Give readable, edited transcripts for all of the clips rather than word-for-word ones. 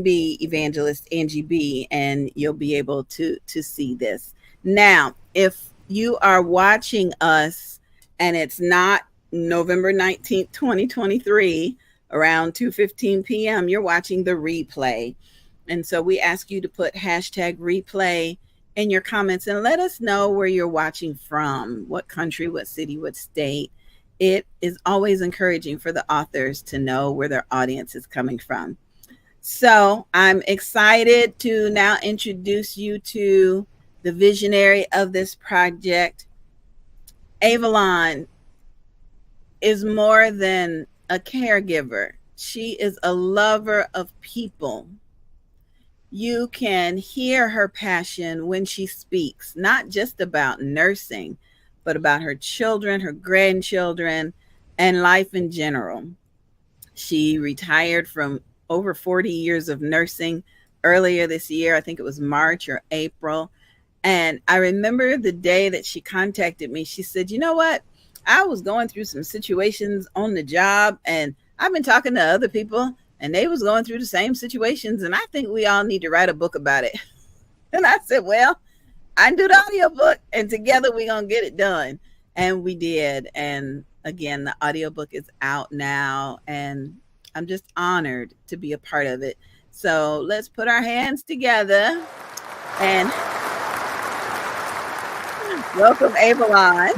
be Evangelist Angie B, and you'll be able to see this. Now, if you are watching us and it's not November 19th, 2023, around 2:15 p.m., you're watching the replay. And so we ask you to put hashtag replay in your comments and let us know where you're watching from, what country, what city, what state. It is always encouraging for the authors to know where their audience is coming from. So I'm excited to now introduce you to the visionary of this project. Avalon is more than a caregiver. She is a lover of people. You can hear her passion when she speaks, not just about nursing, but about her children, her grandchildren, and life in general. She retired from over 40 years of nursing earlier this year. I think it was March or April. And I remember the day that she contacted me. She said, you know what? I was going through some situations on the job, and I've been talking to other people, and they was going through the same situations, and I think we all need to write a book about it. And I said, well, I can do the audiobook, and together we're going to get it done. And we did. And again, the audiobook is out now, and I'm just honored to be a part of it. So let's put our hands together and welcome Avalon.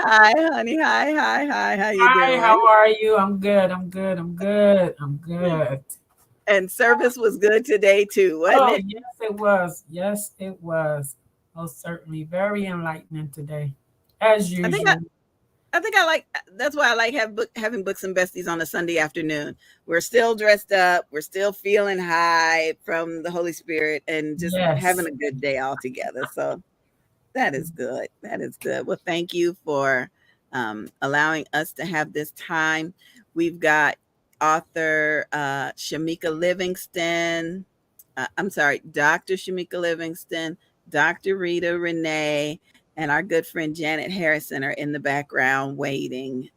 Hi, honey. Hi. How you doing? Hi, how are you? I'm good. And service was good today too, wasn't it? Yes, it was. Yes, it was. Most certainly. Very enlightening today, as usual. I think I like, that's why I like having Books and Besties on a Sunday afternoon. We're still dressed up. We're still feeling high from the Holy Spirit and just having a good day all together. So that is good. That is good. Well, thank you for allowing us to have this time. We've got author Shamika Livingston. Dr. Shamika Livingston, Dr. Rita Renee, and our good friend Janet Harrison are in the background waiting.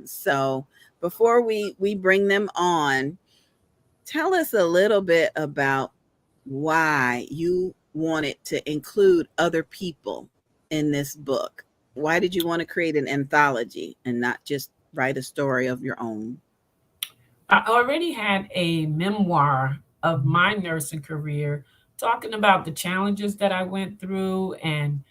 So before we bring them on, tell us a little bit about why you wanted to include other people in this book. Why did you want to create an anthology and not just write a story of your own? I already had a memoir of my nursing career talking about the challenges that I went through and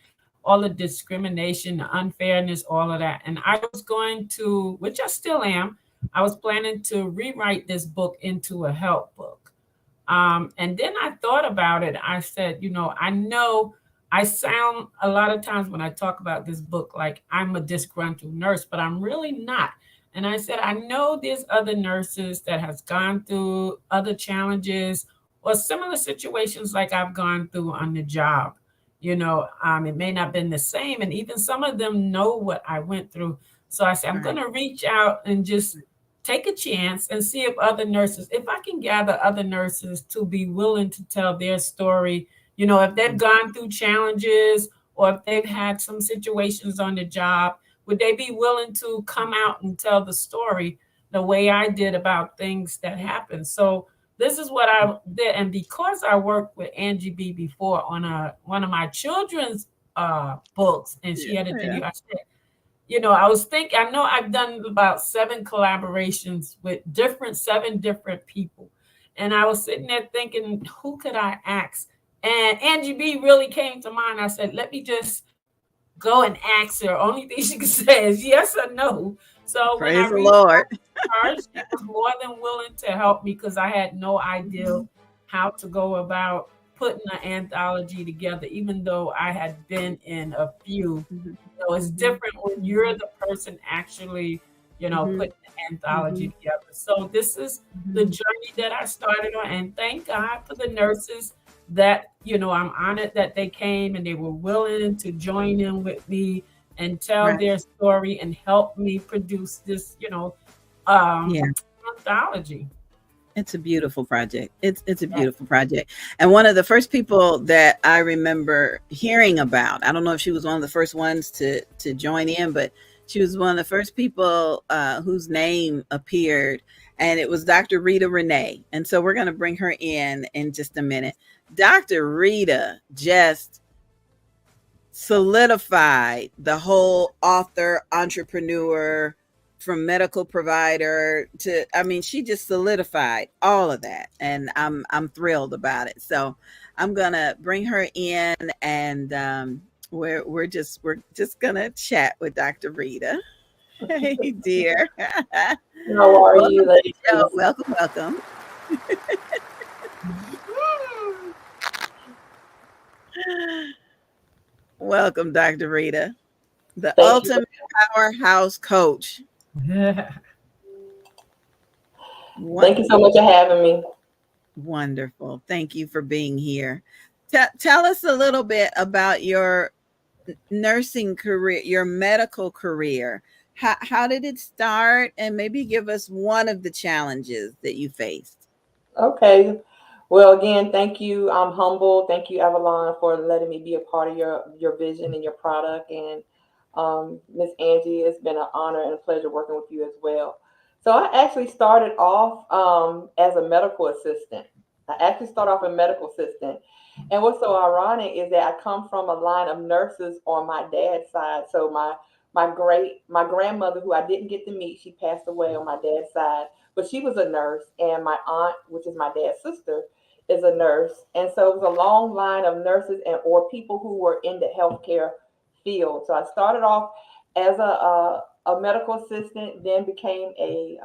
all the discrimination, the unfairness, all of that. And I was going to, which I still am, I was planning to rewrite this book into a help book. And then I thought about it. I said, I know I sound a lot of times when I talk about this book like I'm a disgruntled nurse, but I'm really not. And I said, I know there's other nurses that has gone through other challenges or similar situations like I've gone through on the job. It may not have been the same. And even some of them know what I went through. So I said, I'm going to reach out and just take a chance and see if I can gather other nurses to be willing to tell their story, if they've gone through challenges or if they've had some situations on the job, would they be willing to come out and tell the story the way I did about things that happened? So this is what I did. And because I worked with Angie B before on one of my children's books, and she had a video, I said, I was thinking, I know I've done about 7 collaborations with 7 different people. And I was sitting there thinking, who could I ask? And Angie B really came to mind. I said, let me just go and ask her. Only thing she could say is yes or no. So praise the Lord. Her, she was more than willing to help me because I had no idea how to go about putting an anthology together, even though I had been in a few. It's different when you're the person actually, putting the anthology together. So this is the journey that I started on. And thank God for the nurses that, I'm honored that they came and they were willing to join in with me and tell their story and help me produce this, anthology. It's a beautiful project. It's a beautiful project. And one of the first people that I remember hearing about, I don't know if she was one of the first ones to join in, but she was one of the first people whose name appeared and it was Dr. Rita Renee. And so we're going to bring her in just a minute. Dr. Rita just solidified the whole author, entrepreneur, from medical provider to, I mean, she just solidified all of that. And I'm thrilled about it. So I'm going to bring her in, and we're just gonna chat with Dr. Rita. Hey, dear. How are you, ladies? Welcome, welcome. Welcome, Dr. Rita, the ultimate powerhouse coach. Thank you so much for having me. Wonderful. Thank you for being here. Tell us a little bit about your nursing career, your medical career. How did it start? And maybe give us one of the challenges that you faced. Okay. Well, again, thank you. I'm humble. Thank you, Avalon, for letting me be a part of your vision and your product. And Miss Angie, it's been an honor and a pleasure working with you as well. So I actually started off as a medical assistant. I actually started off a medical assistant. And what's so ironic is that I come from a line of nurses on my dad's side. So my grandmother, who I didn't get to meet, she passed away on my dad's side, but she was a nurse, and my aunt, which is my dad's sister, is a nurse. And so it was a long line of nurses and or people who were in the healthcare field. So I started off as a medical assistant, then became a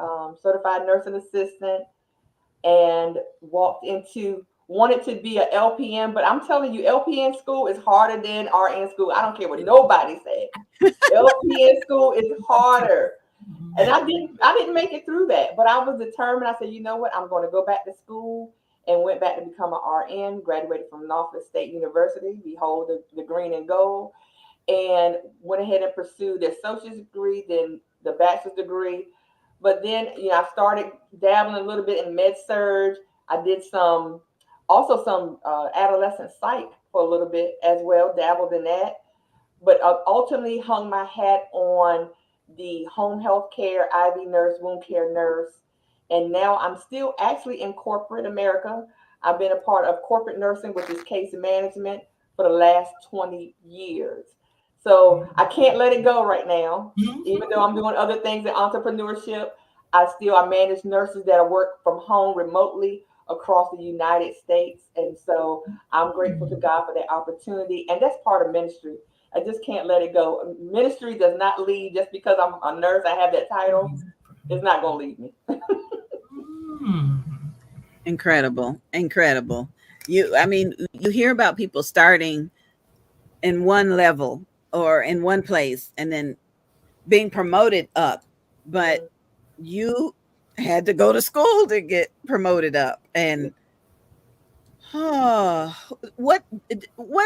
certified nursing assistant, and wanted to be a LPN. But I'm telling you, LPN school is harder than RN school. I don't care what nobody said. LPN school is harder. And I didn't make it through that, but I was determined. I said, you know what, I'm going to go back to school, and went back to become an RN, graduated from Norfolk State University, behold the green and gold, and went ahead and pursued the associate's degree, then the bachelor's degree. But then, I started dabbling a little bit in med surg. I did some adolescent psych for a little bit as well, dabbled in that, but ultimately hung my hat on the home health care, IV nurse, wound care nurse. And now I'm still actually in corporate America. I've been a part of corporate nursing, which is case management, for the last 20 years. So I can't let it go right now. Even though I'm doing other things in entrepreneurship, I manage nurses that work from home remotely across the United States. And so I'm grateful to God for that opportunity. And that's part of ministry. I just can't let it go. Ministry does not leave just because I'm a nurse. I have that title. It's not going to leave me. Incredible. You hear about people starting in one level or in one place and then being promoted up, but you had to go to school to get promoted up. And what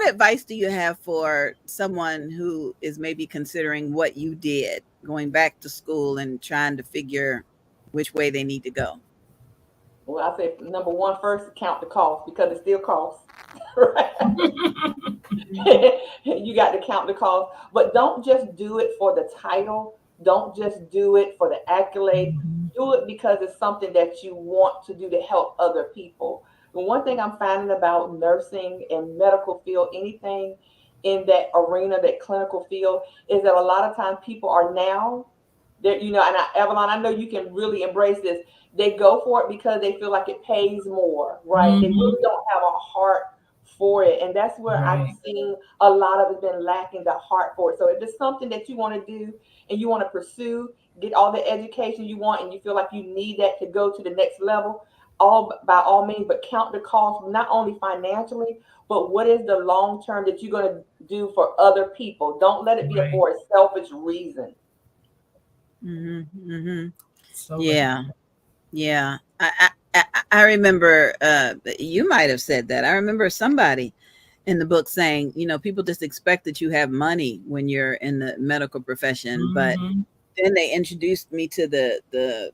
advice do you have for someone who is maybe considering what you did, going back to school and trying to figure which way they need to go? Well, I say number one, first, count the cost, because it still costs. Right? You got to count the cost, but don't just do it for the title. Don't just do it for the accolade. Do it because it's something that you want to do to help other people. The one thing I'm finding about nursing and medical field, anything in that arena, that clinical field, is that a lot of times people are now there, Avalon, I know you can really embrace this. They go for it because they feel like it pays more, right? They really don't have a heart for it. And that's where I've seen a lot of it's been lacking, the heart for it. So if it's something that you want to do and you want to pursue, get all the education you want, and you feel like you need that to go to the next level, by all means, but count the cost, not only financially, but what is the long term that you're going to do for other people. Don't let it be for a selfish reason. So yeah. I remember you might have said that. I remember somebody in the book saying, people just expect that you have money when you're in the medical profession, but then they introduced me to the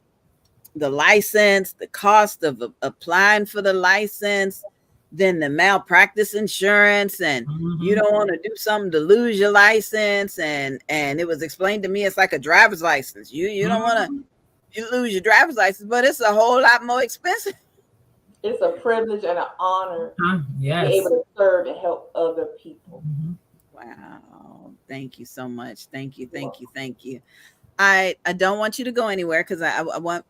license, the cost of applying for the license, then the malpractice insurance, and you don't want to do something to lose your license, and it was explained to me it's like a driver's license. You don't want to You lose your driver's license, but it's a whole lot more expensive. It's a privilege and an honor to be able to serve and help other people. Mm-hmm. Wow. Thank you so much. Thank you. I don't want you to go anywhere because I want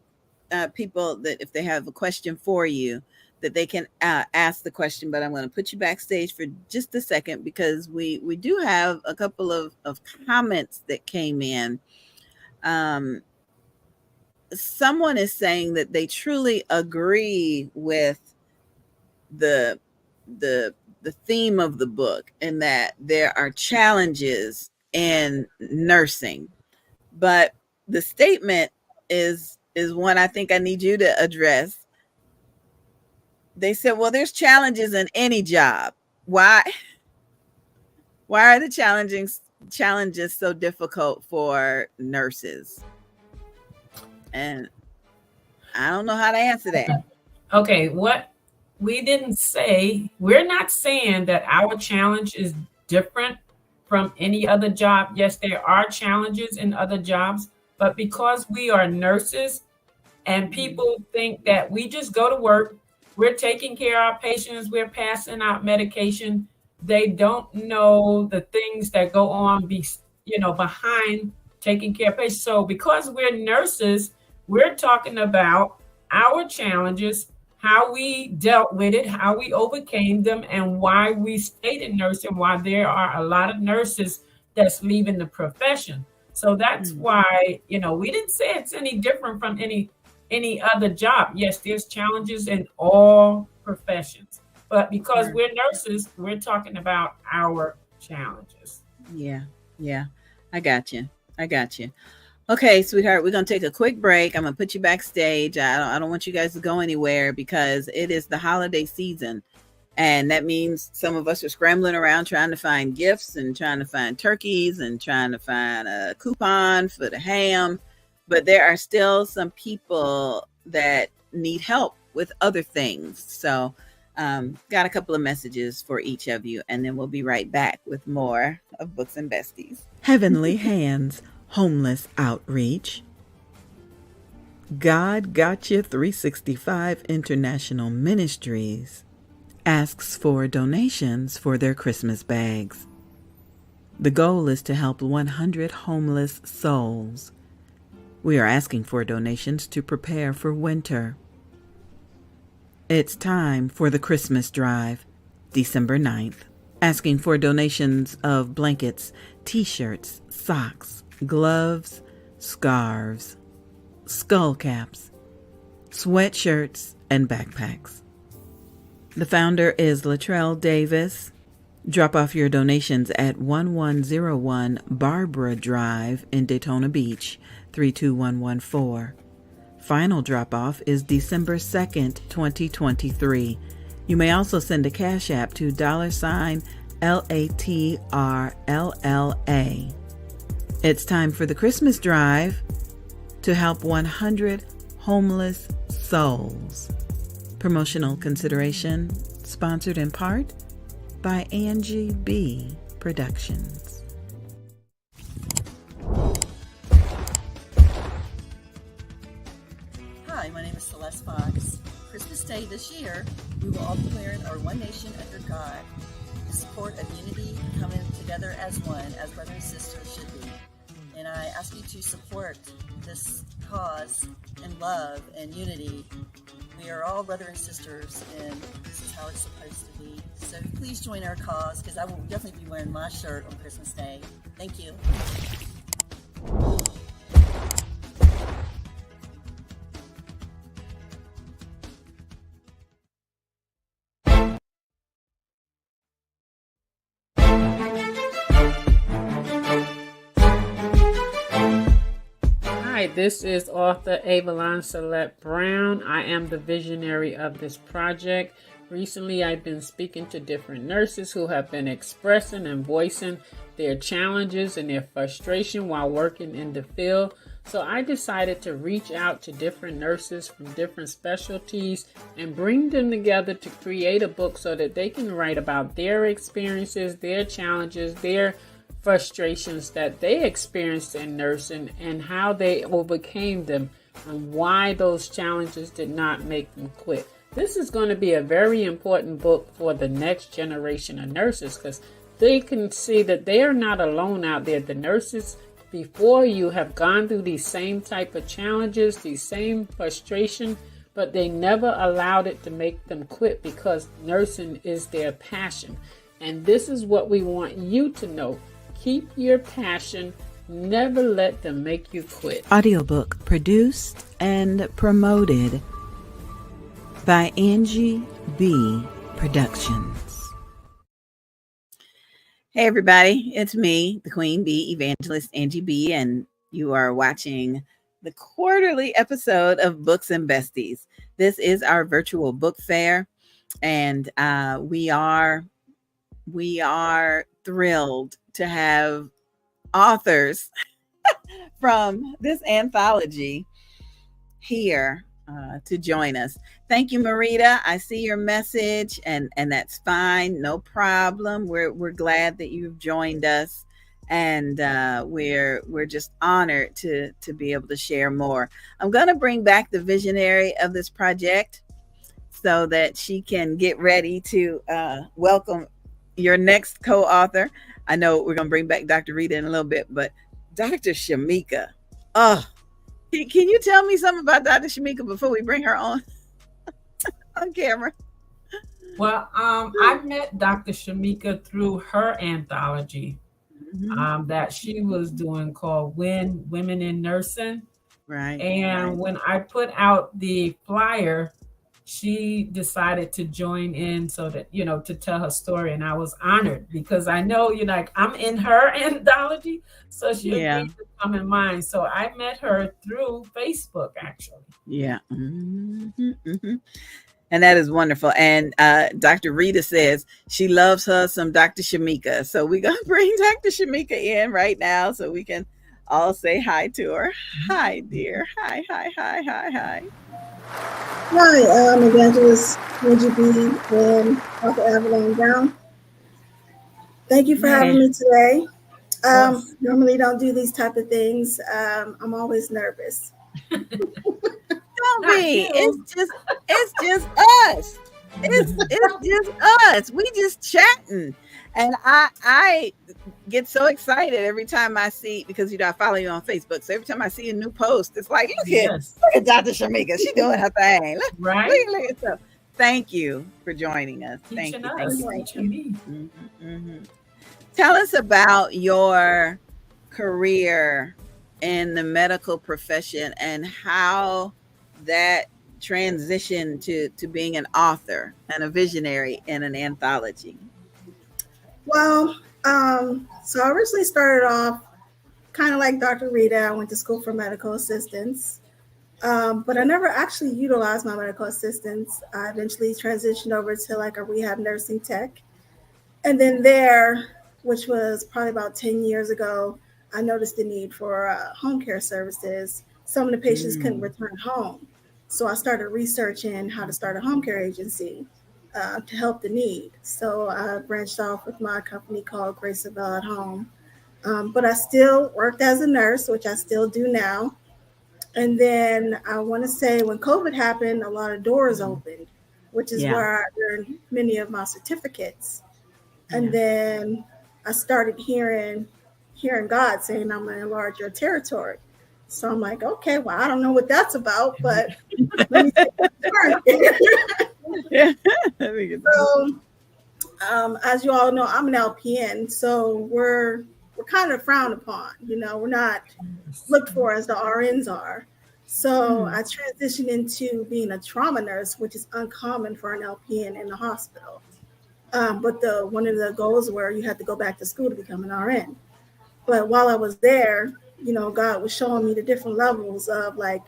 people that if they have a question for you, that they can ask the question. But I'm going to put you backstage for just a second because we do have a couple of comments that came in. Someone is saying that they truly agree with the theme of the book and that there are challenges in nursing, but the statement is one I think I need you to address. They said, well, there's challenges in any job. Why are the challenges so difficult for nurses? And I don't know how to answer that. Okay, what we didn't say, we're not saying that our challenge is different from any other job. Yes, there are challenges in other jobs, but because we are nurses and people think that we just go to work, we're taking care of our patients, we're passing out medication, they don't know the things that go on behind taking care of patients. So because we're nurses, we're talking about our challenges, how we dealt with it, how we overcame them, and why we stayed in nursing, why there are a lot of nurses that's leaving the profession. So that's why, we didn't say it's any different from any other job. Yes, there's challenges in all professions, but because we're nurses, we're talking about our challenges. Yeah. I got you. Okay, sweetheart, we're going to take a quick break. I'm going to put you backstage. I don't want you guys to go anywhere because it is the holiday season. And that means some of us are scrambling around trying to find gifts and trying to find turkeys and trying to find a coupon for the ham. But there are still some people that need help with other things. So got a couple of messages for each of you, and then we'll be right back with more of Books and Besties. Heavenly Hands Homeless Outreach. God Gotcha 365 International Ministries asks for donations for their Christmas bags. The goal is to help 100 homeless souls. We are asking for donations to prepare for winter. It's time for the Christmas drive, December 9th. Asking for donations of blankets, t-shirts, socks, gloves, scarves, skull caps, sweatshirts, and backpacks. The founder is Latrell Davis. Drop off your donations at 1101 Barbara Drive in Daytona Beach, 32114. Final drop-off is December 2nd, 2023. You may also send a cash app to $LATRLLA. It's time for the Christmas drive to help 100 homeless souls. Promotional consideration sponsored in part by Angie B. Productions. Hi, my name is Celeste Fox. Christmas Day this year, we will all be wearing our One Nation Under God, the support of unity, coming together as one, as brothers and sisters should be. And I ask you to support this cause in love and unity. We are all brothers and sisters, and this is how it's supposed to be. So please join our cause, because I will definitely be wearing my shirt on Christmas Day. Thank you. Hi, this is author Avalon S. Brown. I am the visionary of this project. Recently, I've been speaking to different nurses who have been expressing and voicing their challenges and their frustration while working in the field. So I decided to reach out to different nurses from different specialties and bring them together to create a book so that they can write about their experiences, their challenges, their frustrations that they experienced in nursing and how they overcame them and why those challenges did not make them quit. This is going to be a very important book for the next generation of nurses, because they can see that they are not alone out there. The nurses before you have gone through these same type of challenges, these same frustration, but they never allowed it to make them quit, because nursing is their passion. And this is what we want you to know. Keep your passion. Never let them make you quit. Audiobook produced and promoted by Angie B. Productions. Hey everybody, it's me, the Queen Bee Evangelist Angie B, and you are watching the quarterly episode of Books and Besties. This is our virtual book fair, and we are thrilled to have authors from this anthology here to join us. Thank you, Marita. I see your message, and that's fine, no problem. We're glad that you've joined us, and we're just honored to be able to share more. I'm going to bring back the visionary of this project so that she can get ready to welcome your next co-author. I know we're going to bring back Dr. Rita in a little bit, but Dr. Shamika, can you tell me something about Dr. Shamika before we bring her on camera? Well, I met Dr. Shamika through her anthology that she was doing called Women in Nursing. Right. And when I put out the flyer, she decided to join in so that, to tell her story. And I was honored because I know, I'm in her anthology. So she agreed to come in mine. So I met her through Facebook, actually. Yeah. Mm-hmm, mm-hmm. And that is wonderful. And Dr. Rita says she loves her some Dr. Shamika. So we're going to bring Dr. Shamika in right now so we can all say hi to her. Hi, dear. Hi, hi, hi, hi, hi. Hi, I'm Evangelist Angie B. and Author Avalon Brown. Thank you for having me today. Normally don't do these type of things. I'm always nervous. Don't be. It's just us. It's just us. We just chatting. And I get so excited every time I see, because I follow you on Facebook. So every time I see a new post, it's like, look at Dr. Shamika. She's doing her thing. Look at so. Thank you for joining us. Thank you. Mm-hmm. Tell us about your career in the medical profession and how that transitioned to being an author and a visionary in an anthology. Well, so I originally started off kind of like Dr. Rita. I went to school for medical assistance, but I never actually utilized my medical assistance. I eventually transitioned over to like a rehab nursing tech. And then there, which was probably about 10 years ago, I noticed the need for home care services. Some of the patients couldn't return home. So I started researching how to start a home care agency to help the need. So I branched off with my company called Grace of God Home. But I still worked as a nurse, which I still do now. And then I want to say when COVID happened, a lot of doors opened, which is where I earned many of my certificates. And then I started hearing God saying, I'm going to enlarge your territory. So I'm like, okay, well, I don't know what that's about, but let me take it. So, as you all know, I'm an LPN, so we're kind of frowned upon. We're not looked for as the RNs are. So I transitioned into being a trauma nurse, which is uncommon for an LPN in the hospital. But one of the goals were you had to go back to school to become an RN. But while I was there, God was showing me the different levels of like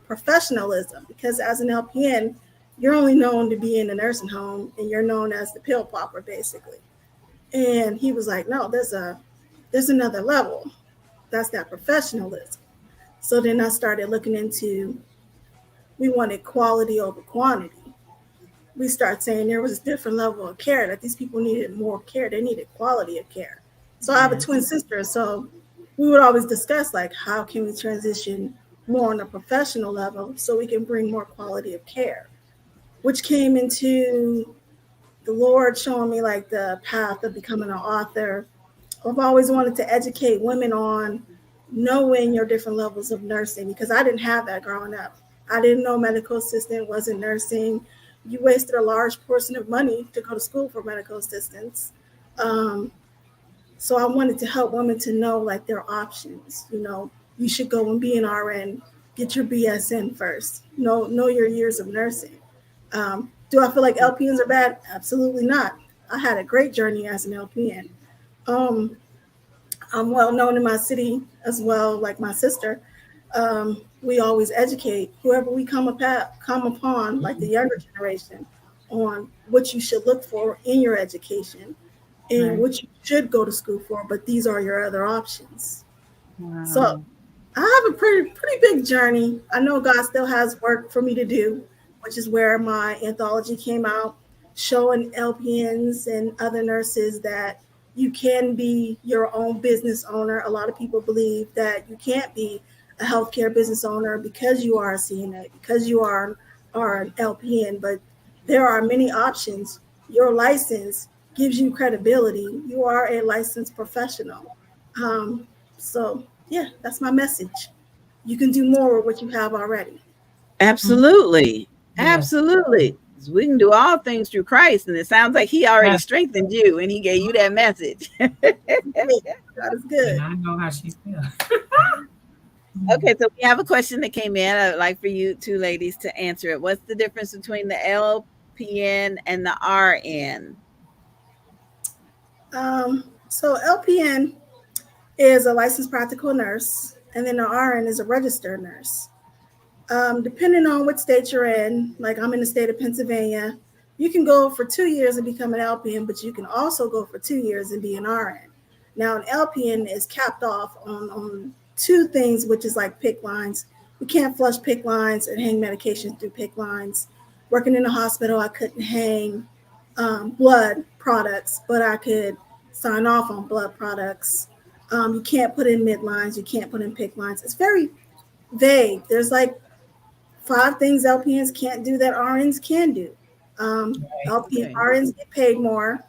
professionalism, because as an LPN, you're only known to be in a nursing home and you're known as the pill popper, basically. And he was like, no, there's another level. That's that professionalism. So then I started looking into, we wanted quality over quantity. We started saying there was a different level of care, that these people needed more care. They needed quality of care. So I have a twin sister. So we would always discuss like, how can we transition more on a professional level so we can bring more quality of care, which came into the Lord showing me like the path of becoming an author. I've always wanted to educate women on knowing your different levels of nursing because I didn't have that growing up. I didn't know medical assistant wasn't nursing. You wasted a large portion of money to go to school for medical assistants. Um, so I wanted to help women to know like their options. You know, you should go and be an RN, get your BSN first. Know your years of nursing. Do I feel like LPNs are bad? Absolutely not. I had a great journey as an LPN. Um, I'm well known in my city as well, like my sister. We always educate whoever we come upon, like the younger generation, on what you should look for in your education and Right. what you should go to school for. But these are your other options. So Wow. I have a pretty big journey. I know God still has work for me to do, which is where my anthology came out, showing LPNs and other nurses that you can be your own business owner. A lot of people believe that you can't be a healthcare business owner because you are a CNA, because you are an LPN, but there are many options. Your license gives you credibility. You are a licensed professional. Um, so yeah, that's my message. You can do more with what you have already. Absolutely. Yes. Absolutely. 'Cause we can do all things through Christ. And it sounds like he already Yes. strengthened you and he gave you that message. God is And good. I know how she feels. Okay, so we have a question that came in. I'd like for you two ladies to answer it. What's the difference between the LPN and the RN? So LPN is a licensed practical nurse, and then the RN is a registered nurse. Depending on what state you're in, like I'm in the state of Pennsylvania, you can go for 2 years and become an LPN, but you can also go for 2 years and be an RN. Now, an LPN is capped off on two things, which is like PIC lines. We can't flush PIC lines and hang medications through PIC lines. Working in the hospital, I couldn't hang blood products, but I could sign off on blood products. You can't put in midlines, you can't put in PIC lines. It's very vague. There's like five things LPNs can't do that RNs can do. Right. LPN Okay. RNs get paid more.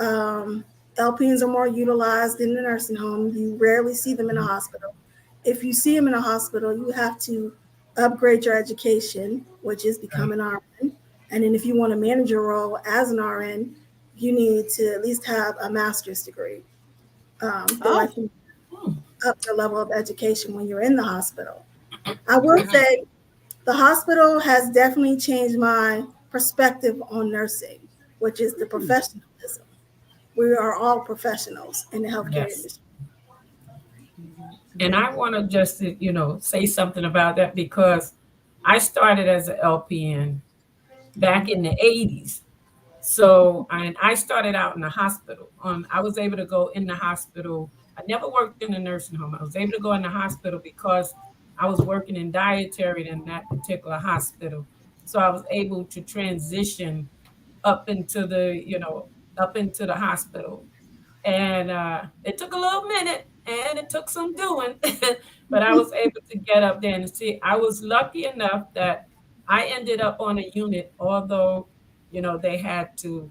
Um, LPNs are more utilized in the nursing home. You rarely see them in a hospital. If you see them in a hospital, you have to upgrade your education, which is become Right. an RN. And then if you want a manager role as an RN, you need to at least have a master's degree. They Oh, like to up your level of education when you're in the hospital. I will Right. say the hospital has definitely changed my perspective on nursing, which is the professionalism. We are all professionals in the healthcare Yes. industry. And I want to just, say something about that because I started as an LPN back in the 80s. So I started out in the hospital. I was able to go in the hospital. I never worked in a nursing home. I was able to go in the hospital because I was working in dietary in that particular hospital. So I was able to transition up into the hospital. And it took a little minute and it took some doing, but I was able to get up there and see. I was lucky enough that I ended up on a unit, although, they had to.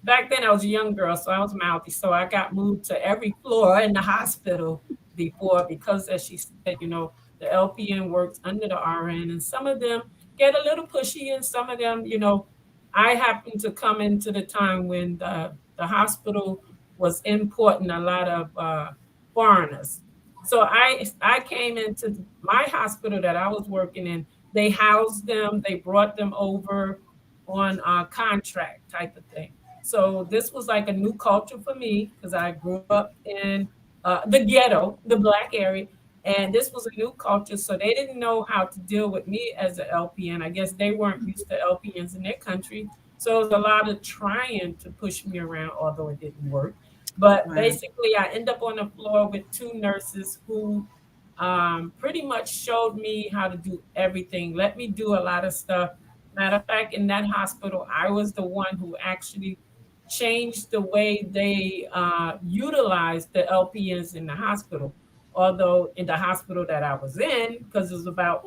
Back then, I was a young girl, so I was mouthy. So I got moved to every floor in the hospital before, because as she said, the LPN works under the RN, and some of them get a little pushy, and some of them, I happened to come into the time when the hospital was importing a lot of foreigners. So I came into my hospital that I was working in. They housed them, they brought them over on a contract type of thing. So this was like a new culture for me because I grew up in the ghetto, the black area, and this was a new culture. So they didn't know how to deal with me as an LPN. I guess they weren't used to LPNs in their country. So it was a lot of trying to push me around, although it didn't work. But wow. basically, I end up on the floor with two nurses who pretty much showed me how to do everything, let me do a lot of stuff. Matter of fact, in that hospital, I was the one who actually changed the way they utilized the LPNs in the hospital. Although in the hospital that I was in, because it was about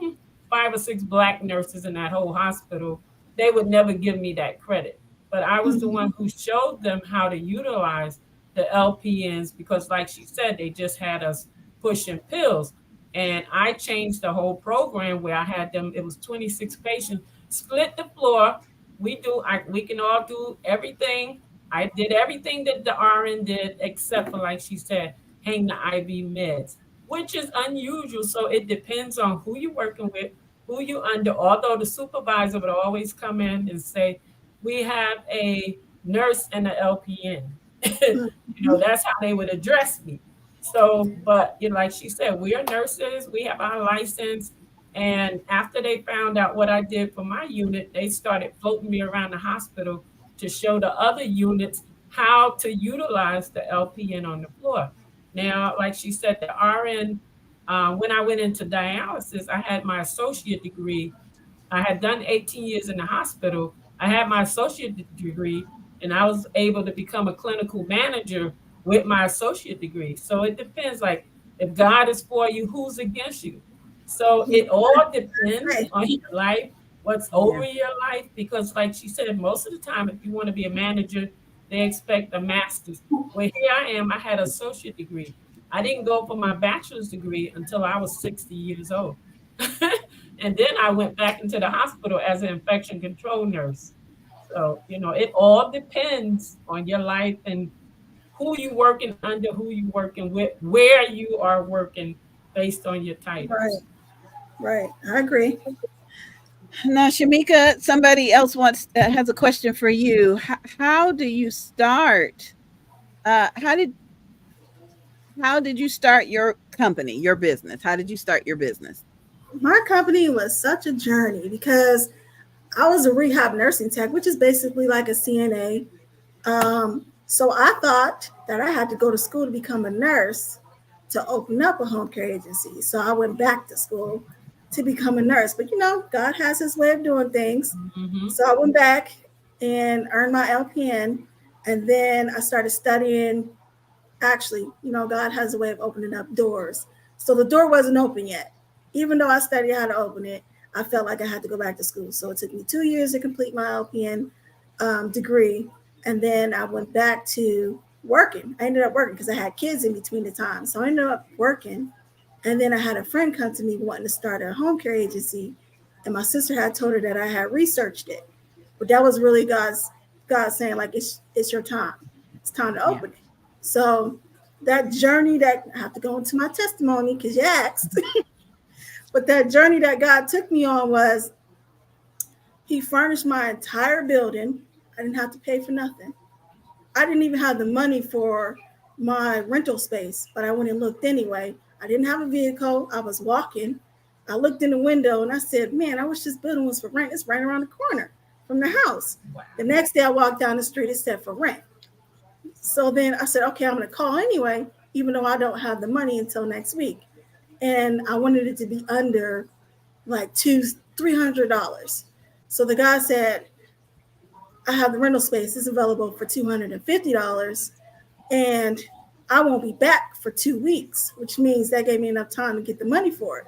5 or 6 Black nurses in that whole hospital, they would never give me that credit. But I was the one who showed them how to utilize the LPNs because, like she said, they just had us pushing pills. And I changed the whole program where I had them, it was 26 patients, split the floor. We can all do everything. I did everything that the RN did, except for, like she said, hang the IV meds, which is unusual. So it depends on who you're working with, who you under. Although the supervisor would always come in and say, we have a nurse and an LPN. That's how they would address me. So, but like she said, we are nurses, we have our license. And after they found out what I did for my unit, they started floating me around the hospital to show the other units how to utilize the LPN on the floor. Now, like she said, the RN, when I went into dialysis, I had my associate degree. I had done 18 years in the hospital. I had my associate degree, and I was able to become a clinical manager with my associate degree. So it depends. Like, if God is for you, who's against you? So it all depends Right. on your life, what's over your life. Because, like she said, most of the time, if you want to be a manager, they expect a master's. Well, here I am. I had an associate degree. I didn't go for my bachelor's degree until I was 60 years old. And then I went back into the hospital as an infection control nurse. So, it all depends on your life and who you working under, who you working with, where you are working based on your Right. titles. Right. I agree. Now, Shamika, somebody else has a question for you. How do you start? Uh, how did how did you start your company, your business? How did you start your business? My company was such a journey because I was a rehab nursing tech, which is basically like a CNA. So I thought that I had to go to school to become a nurse to open up a home care agency. So I went back to school to become a nurse. But God has his way of doing things. Mm-hmm. So I went back and earned my LPN. And then I started studying. Actually, God has a way of opening up doors. So the door wasn't open yet. Even though I studied how to open it, I felt like I had to go back to school. So it took me 2 years to complete my LPN degree. And then I went back to working. I ended up working because I had kids in between the time. So I ended up working. And then I had a friend come to me wanting to start a home care agency. And my sister had told her that I had researched it. But that was really God saying, like, it's your time. It's time to open it. So that journey that I have to go into my testimony because you asked, but that journey that God took me on was He furnished my entire building. I didn't have to pay for nothing. I didn't even have the money for my rental space, but I went and looked anyway. I didn't have a vehicle. I was walking. I looked in the window and I said, man, I wish this building was for rent. It's right around the corner from the house. Wow. The next day I walked down the street, it said for rent. So then I said, okay, I'm going to call anyway, even though I don't have the money until next week. And I wanted it to be under like $300. So the guy said, I have the rental space. It's available for $250. And I won't be back for 2 weeks, which means that gave me enough time to get the money for it.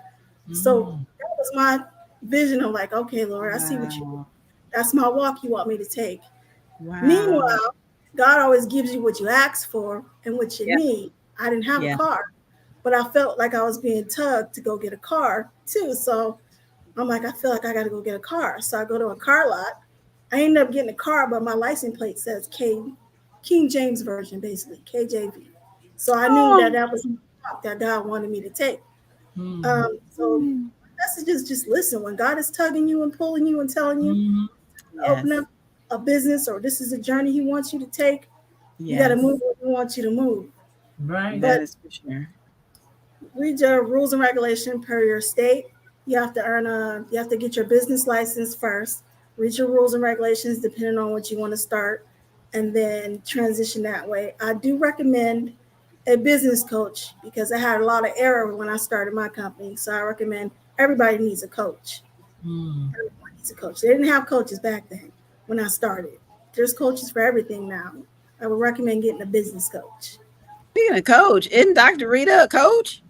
So that was my vision of like, okay, Lord, I see what that's my walk you want me to take. Wow. Meanwhile, God always gives you what you ask for and what you need. I didn't have a car, but I felt like I was being tugged to go get a car too. So I'm like, I feel like I got to go get a car. So I go to a car lot. I ended up getting a car, but my license plate says King James Version, basically, KJV. So I knew that was the walk that God wanted me to take. So message is just listen. When God is tugging you and pulling you and telling you to open up a business or this is a journey He wants you to take, you got to move where He wants you to move. Right. That is for sure. Read your rules and regulations per your state. You have to you have to get your business license first. Read your rules and regulations depending on what you want to start, and then transition that way. I do recommend a business coach because I had a lot of error when I started my company. So I recommend everybody needs a coach. Everyone needs a coach. They didn't have coaches back then when I started. There's coaches for everything now. I would recommend getting a business coach. Speaking of coach, isn't Dr. Rita a coach?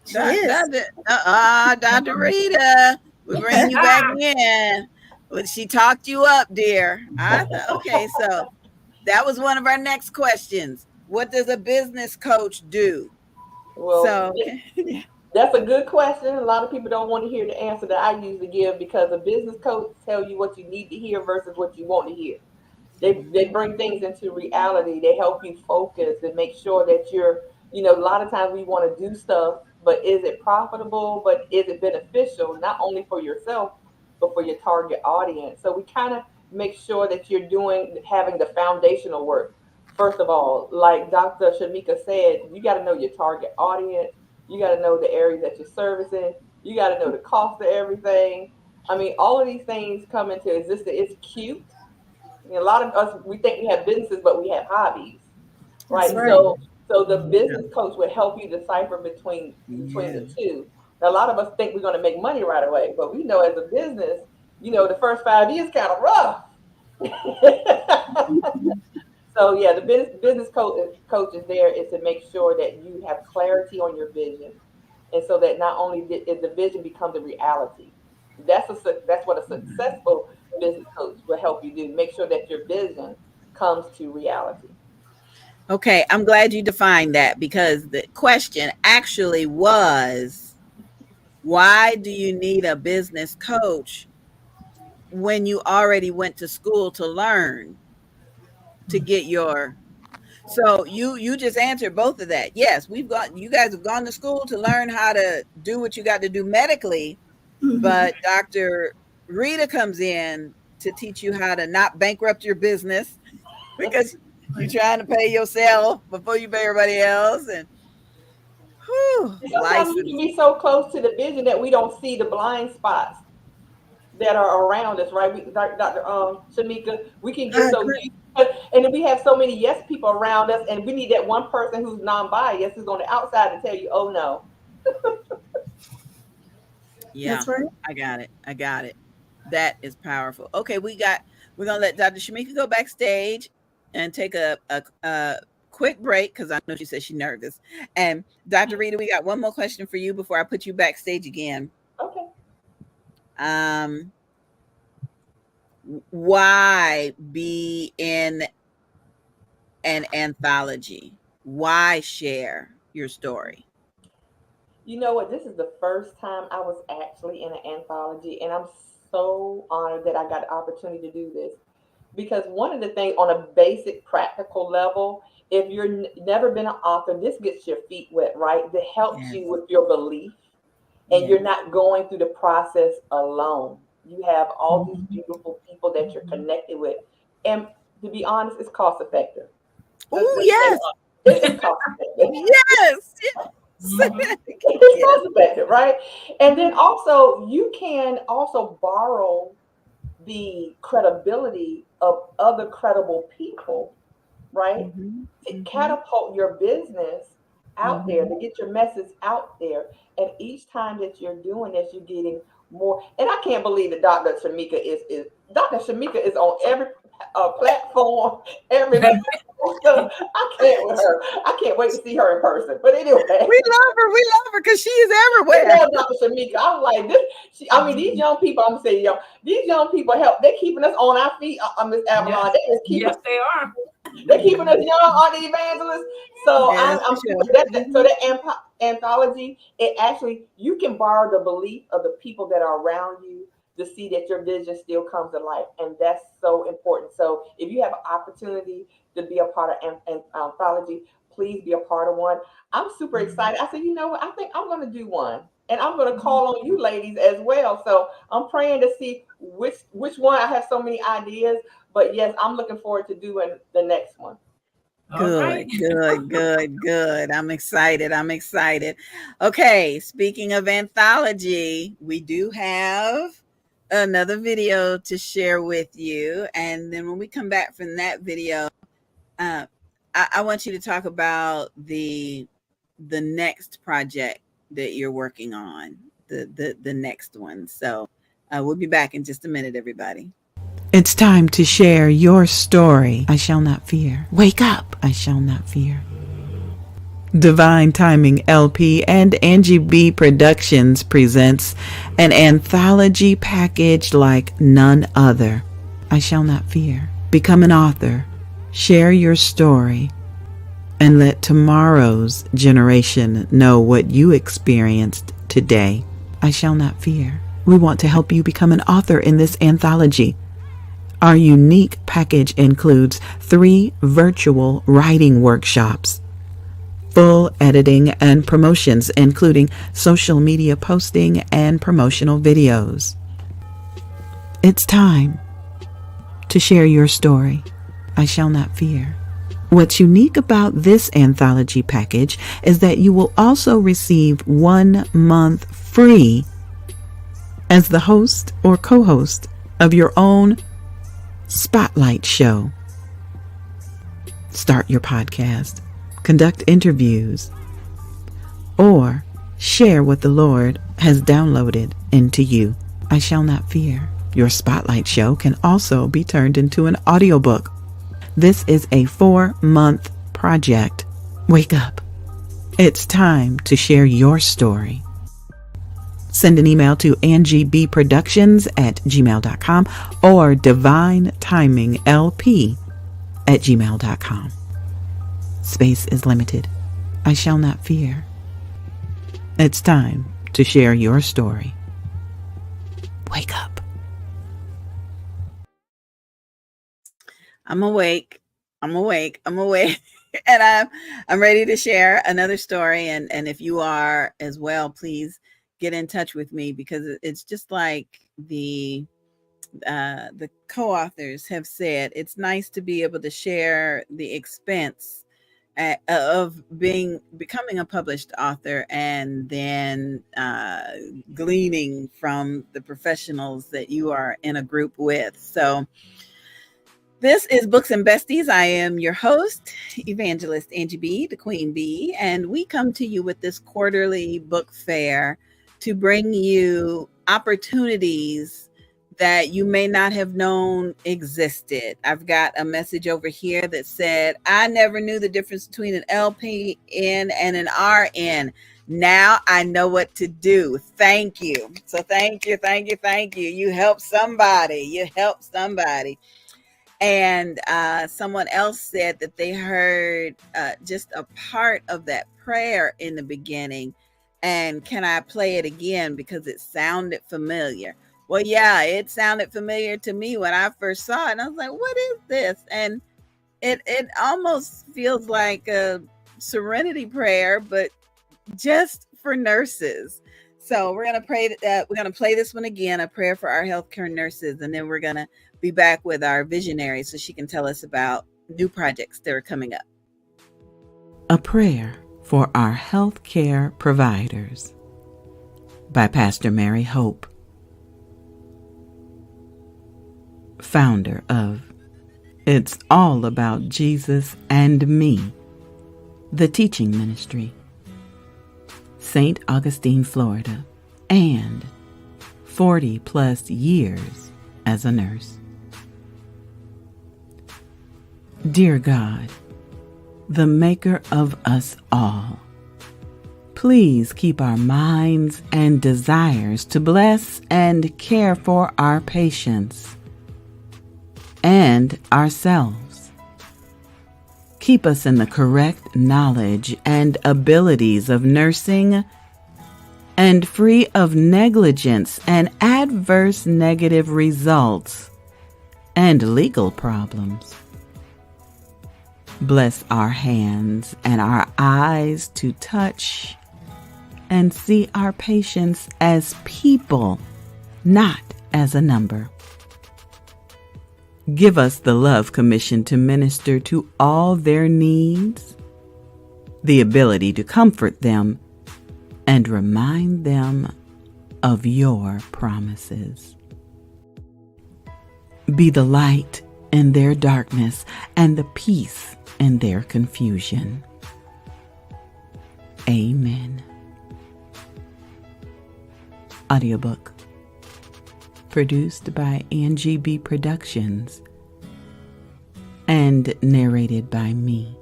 She is. Dr. Rita, we bring you back in. Well, she talked you up, dear. Okay, so that was one of our next questions. What does a business coach do? Well, So, that's a good question. A lot of people don't want to hear the answer that I usually give because a business coach tell you what you need to hear versus what you want to hear. They bring things into reality. They help you focus and make sure that you're, a lot of times we want to do stuff, but is it profitable? But is it beneficial not only for yourself but for your target audience? So we kind of make sure that you're having the foundational work. First of all, like Dr. Shamika said, you got to know your target audience. You got to know the areas that you're servicing. You got to know the cost of everything. I mean, all of these things come into existence. It's cute. A lot of us, we think we have businesses, but we have hobbies, That's right? right. So the business coach would help you decipher between the two. Now, a lot of us think we're going to make money right away, but we know as a business, the first 5 years kind of rough. So yeah, the business coach is there is to make sure that you have clarity on your vision, and so that not only is the vision becomes a reality. That's what a successful business coach will help you do. Make sure that your vision comes to reality. okay, I'm glad you defined that because the question actually was, why do you need a business coach when you already went to school to learn to get your. So you just answered both of that. Yes, you guys have gone to school to learn how to do what you got to do medically, Mhm. but Dr. Rita comes in to teach you how to not bankrupt your business because you're trying to pay yourself before you pay everybody else, and Sometimes we can license. be so close to the vision that we don't see the blind spots that are around us, right? Dr. Shamika, we can I get so agree. used, and then we have so many yes people around us, and we need that one person who's non-biased, who's on the outside to tell you, oh no. Yeah, That's right. I got it. I got it. That is powerful. Okay, we're gonna let Dr. Shamika go backstage and take a quick break because I know she said she's nervous. And Dr. Rita, we got one more question for you before I put you backstage again. Okay. Um, why be in an anthology? Why share your story? You know what? This is the first time I was actually in an anthology, and I'm so honored that I got the opportunity to do this. Because one of the things on a basic practical level, if you're never been an author, this gets your feet wet, right? That helps Yes. you with your belief, and Yes. you're not going through the process alone. You have all these Mhm. beautiful people that you're connected with, and to be honest, it's cost effective. Oh Let's say yes. it's cost effective. Yes. Yes. It's Yes. cost effective, right? And then also you can also borrow the credibility of other credible people, right? Mm-hmm. To Mm-hmm. catapult your business out there, Mm-hmm. to get your message out there. And each time that you're doing this, you're getting more. And I can't believe that Dr. Shamika is Dr. Shamika is on every platform, every poster. I can't with her. I can't wait to see her in person. But anyway, We love her. We love her because she is I everywhere. love Dr. Shamika. I'm like this. I mean, these young people. I'm gonna say young. These young people help. They're keeping us on our feet. Miss Avalon. Yes, They just keep yes, us. they are. They're keeping us young on the evangelists. So Yes, I'm for super. sure. So that anthology, it actually you can borrow the belief of the people that are around you to see that your vision still comes to life, and that's so important. So if you have an opportunity to be a part of an anthology, please be a part of one. I'm super excited. I said, you know what? I think I'm going to do one, and I'm going to call on you ladies as well. So I'm praying to see which one. I have so many ideas, but yes, I'm looking forward to doing the next one. All right. Good, good, good, good. I'm excited. I'm excited. Okay, speaking of anthology, we do have another video to share with you. And then when we come back from that video, uh, I want you to talk about the next project that you're working on, the next one. So we'll be back in just a minute, everybody. It's time to share your story. I shall not fear. Wake up. I shall not fear. Divine Timing LP and Angie B Productions presents an anthology package like none other. I Shall Not Fear. Become an author. Share your story. And let tomorrow's generation know what you experienced today. I Shall Not Fear. We want to help you become an author in this anthology. Our unique package includes 3 virtual writing workshops, full editing and promotions, including social media posting and promotional videos. It's time to share your story. I Shall Not Fear. What's unique about this anthology package is that you will also receive 1 month free as the host or co-host of your own spotlight show. Start your podcast, conduct interviews, or share what the Lord has downloaded into you. I Shall Not Fear. Your spotlight show can also be turned into an audiobook. This is a 4-month project. Wake up. It's time to share your story. Send an email to angiebproductions@gmail.com or divinetimинglp@gmail.com. Space is limited. I Shall Not Fear. It's time to share your story. Wake up. I'm awake. And I'm ready to share another story. And if you are as well, please get in touch with me, because it's just like the co-authors have said, it's nice to be able to share the expense of becoming a published author, and then gleaning from the professionals that you are in a group with. So this is Books and Besties. I am your host, Evangelist Angie B, the Queen Bee, and we come to you with this quarterly book fair to bring you opportunities that you may not have known existed. I've got a message over here that said, I never knew the difference between an LPN and an RN. Now I know what to do. Thank you. So thank you. You helped somebody. And someone else said that they heard just a part of that prayer in the beginning. And can I play it again because it sounded familiar? Well, yeah, it sounded familiar to me when I first saw it. And I was like, what is this? And it almost feels like a serenity prayer, but just for nurses. So we're going to pray that we're going to play this one again, a prayer for our healthcare nurses. And then we're going to be back with our visionary so she can tell us about new projects that are coming up. A prayer for our healthcare providers by Pastor Mary Hope, founder of It's All About Jesus and Me, the teaching ministry, St. Augustine, Florida, and 40 plus years as a nurse. Dear God, the maker of us all, please keep our minds and desires to bless and care for our patients and ourselves. Keep us in the correct knowledge and abilities of nursing, and free of negligence and adverse negative results and legal problems. Bless our hands and our eyes to touch and see our patients as people, not as a number. Give us the love commission to minister to all their needs, the ability to comfort them, and remind them of your promises. Be the light in their darkness and the peace in their confusion. Amen. Audiobook produced by Angie B Productions and narrated by me.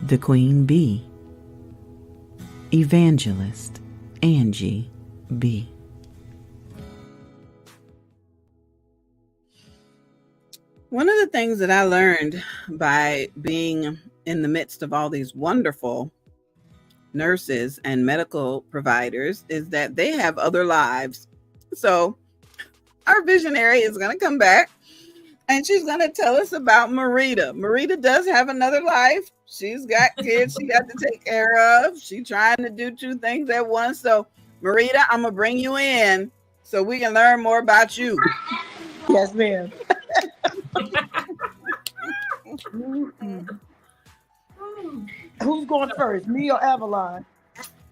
the Queen Bee, Evangelist Angie B. One of the things that I learned by being in the midst of all these wonderful nurses and medical providers is that they have other lives. So our visionary is going to come back and she's going to tell us about Marita. Marita does have another life. She's got kids she got to take care of. She's trying to do two things at once. So Marita, I'm going to bring you in so we can learn more about you. Yes, ma'am. Who's going first, me or Avalon?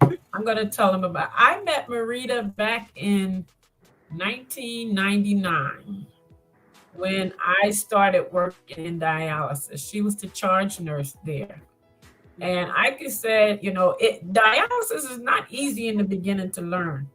I'm going to tell them about. I met Marita back in 1999 when I started working in dialysis. She was the charge nurse there. And I could say, dialysis is not easy in the beginning to learn.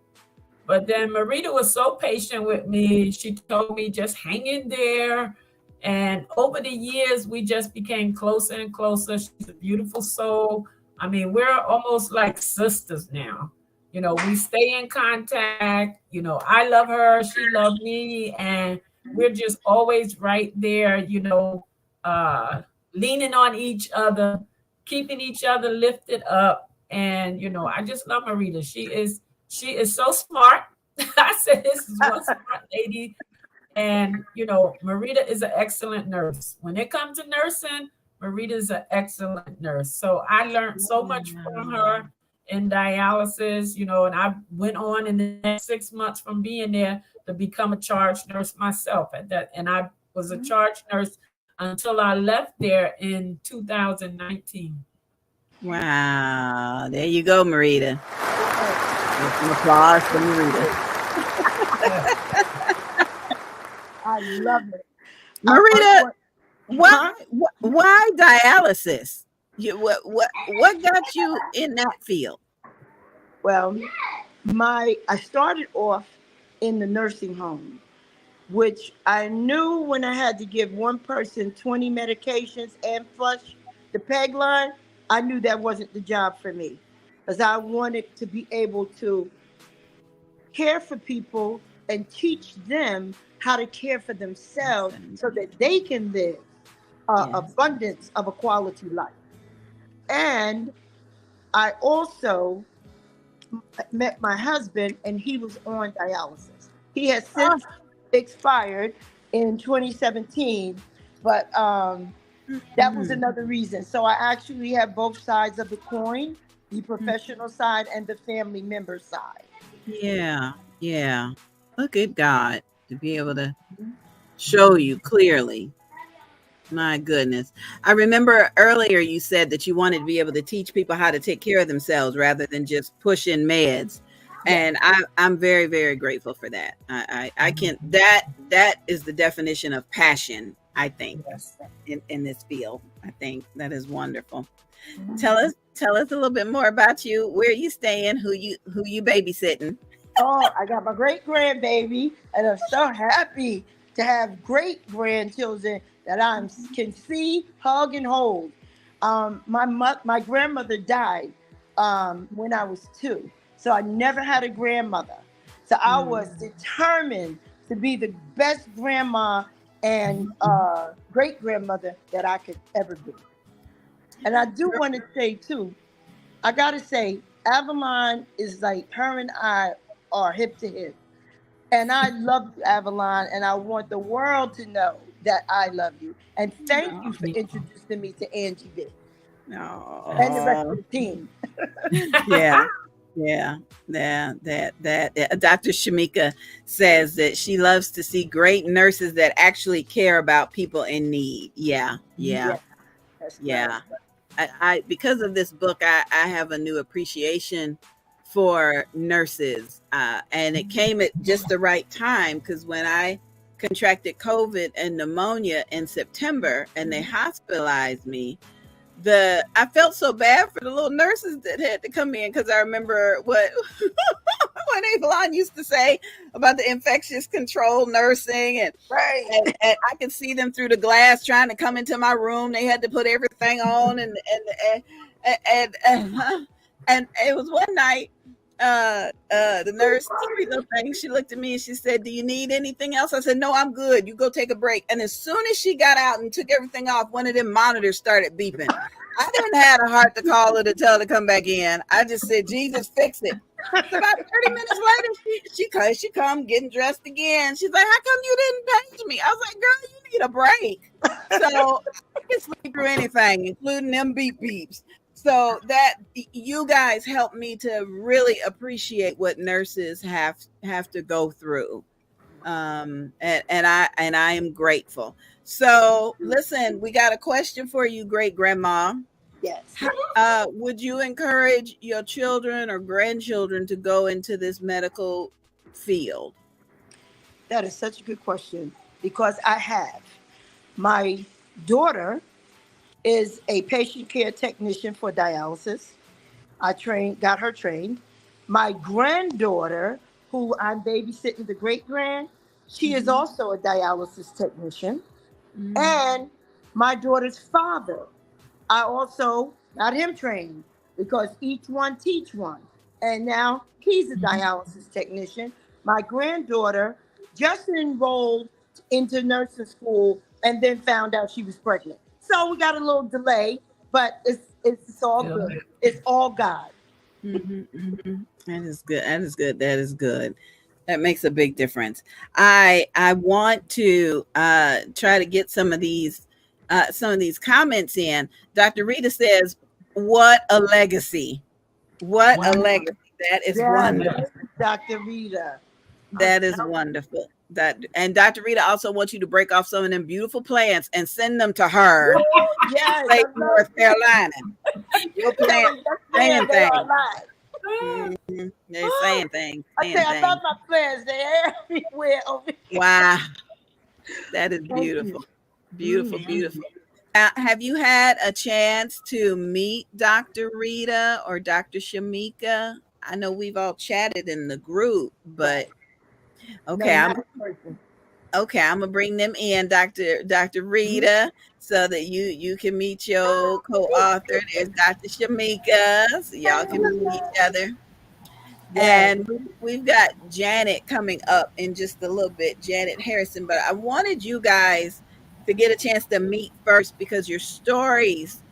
But then Marita was so patient with me. She told me just hang in there. And over the years, we just became closer and closer. She's a beautiful soul. I mean, we're almost like sisters now. We stay in contact. I love her. She loved me. And we're just always right there, leaning on each other, keeping each other lifted up. And, I just love Marita. She is so smart. I said, this is one smart lady. And, Marita is an excellent nurse. When it comes to nursing, Marita is an excellent nurse. So I learned so much from her in dialysis, and I went on in the next 6 months from being there to become a charge nurse myself at that. And I was a charge nurse until I left there in 2019. Wow. There you go, Marita. Some applause for Marita. I love it. Marita, why dialysis? What got you in that field? Well, I started off in the nursing home, which I knew when I had to give one person 20 medications and flush the peg line, I knew that wasn't the job for me, because I wanted to be able to care for people and teach them how to care for themselves so that they can live abundance of a quality life. And I also met my husband, and he was on dialysis. He has since expired in 2017, but that was another reason. So I actually have both sides of the coin, the professional side and the family member side. Yeah. Look at God to be able to show you clearly. My goodness. I remember earlier you said that you wanted to be able to teach people how to take care of themselves rather than just push in meds. And I'm very, very grateful for that. I can, that is the definition of passion, I think, in this field. I think that is wonderful. Tell us a little bit more about you. Where you staying? Who you babysitting? Oh, I got my great grandbaby, and I'm so happy to have great grandchildren that I can see, hug, and hold. My grandmother died when I was 2, so I never had a grandmother. So I was determined to be the best grandma and great grandmother that I could ever be. And I do want to say too, I gotta say, Avalon is like, her and I are hip to hip. And I love Avalon, and I want the world to know that I love you. And thank you for introducing me to Angie B. And the rest of the team. That Dr. Shamika says that she loves to see great nurses that actually care about people in need. Yeah. I because of this book, I have a new appreciation for nurses, and it came at just the right time, because when I contracted COVID and pneumonia in September and they hospitalized me, I felt so bad for the little nurses that had to come in, because I remember what when Avalon used to say about the infectious control nursing, and, Right. and I could see them through the glass trying to come into my room. They had to put everything on, and it was one night. The nurse, sweet little thing, she looked at me and she said, "Do you need anything else?" I said, "No, I'm good. You go take a break." And as soon as she got out and took everything off, one of them monitors started beeping. I didn't have a heart to call her to tell her to come back in. I just said, "Jesus, fix it." So about 30 minutes later, she come getting dressed again. She's like, "How come you didn't page me?" I was like, "Girl, you need a break." So I can sleep through anything, including them beep beeps. So that you guys help me to really appreciate what nurses have to go through. And I am grateful. So listen, we got a question for you, great grandma. Yes. Would you encourage your children or grandchildren to go into this medical field? That is such a good question, because I have. My daughter is a patient care technician for dialysis. I got her trained. My granddaughter, who I'm babysitting, the great grand, she is also a dialysis technician. Mm-hmm. And my daughter's father, I also got him trained, because each one teach one. And now he's a dialysis technician. My granddaughter just enrolled into nursing school and then found out she was pregnant. So we got a little delay, but it's all good. It's all God. That is good. That is good. That is good. That makes a big difference. I want to try to get some of these comments in. Dr. Rita says, "What a legacy! What a legacy! That is wonderful. Dr. Rita. That is wonderful." And Dr. Rita also wants you to break off some of them beautiful plants and send them to her. Yes, Lake North Carolina. Your plants saying things. They're saying things. I love my plants. They're everywhere over here. Wow. That is beautiful. Beautiful, beautiful. Now, have you had a chance to meet Dr. Rita or Dr. Shamika? I know we've all chatted in the group, but okay, I'm gonna bring them in, Dr. Rita, so that you can meet your co-author. There's Dr. Shamika, so y'all can meet each other. And we've got Janet coming up in just a little bit, Janet Harrison. But I wanted you guys to get a chance to meet first, because your stories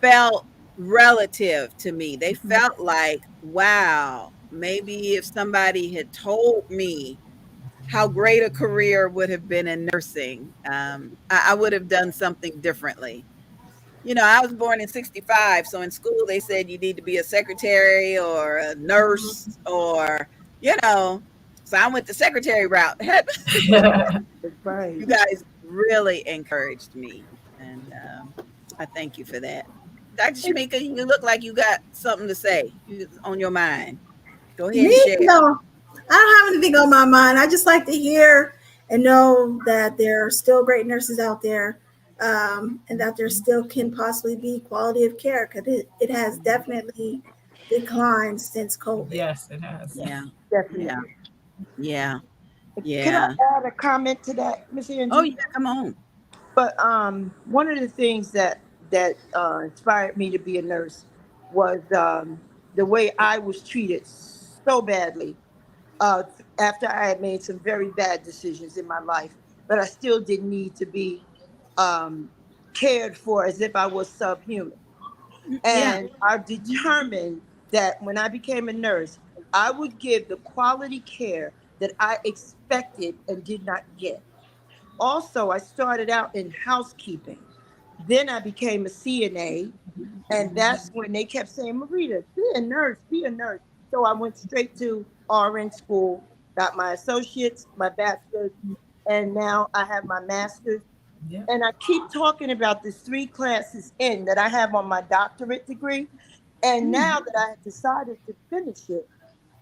felt relative to me. They felt like, wow, maybe if somebody had told me how great a career would have been in nursing, I would have done something differently. You know, I was born in 65. So in school, they said you need to be a secretary or a nurse or, so I went the secretary route. You guys really encouraged me. And I thank you for that. Dr. Shamika, you look like you got something to say on your mind. Go ahead and share. No, I don't have anything on my mind. I just like to hear and know that there are still great nurses out there, and that there still can possibly be quality of care, because it has definitely declined since COVID. Yes, it has. Yeah. Definitely. Yeah. Can I add a comment to that, Ms. Angie? Oh, yeah, come on. But one of the things that inspired me to be a nurse was the way I was treated so badly after I had made some very bad decisions in my life, but I still didn't need to be cared for as if I was subhuman. And I determined that when I became a nurse, I would give the quality care that I expected and did not get. Also, I started out in housekeeping. Then I became a CNA, and that's when they kept saying, "Marita, be a nurse, be a nurse." So I went straight to RN school, got my associates, my bachelor's, and now I have my master's. Yeah. And I keep talking about this 3 classes in that I have on my doctorate degree. And now that I have decided to finish it,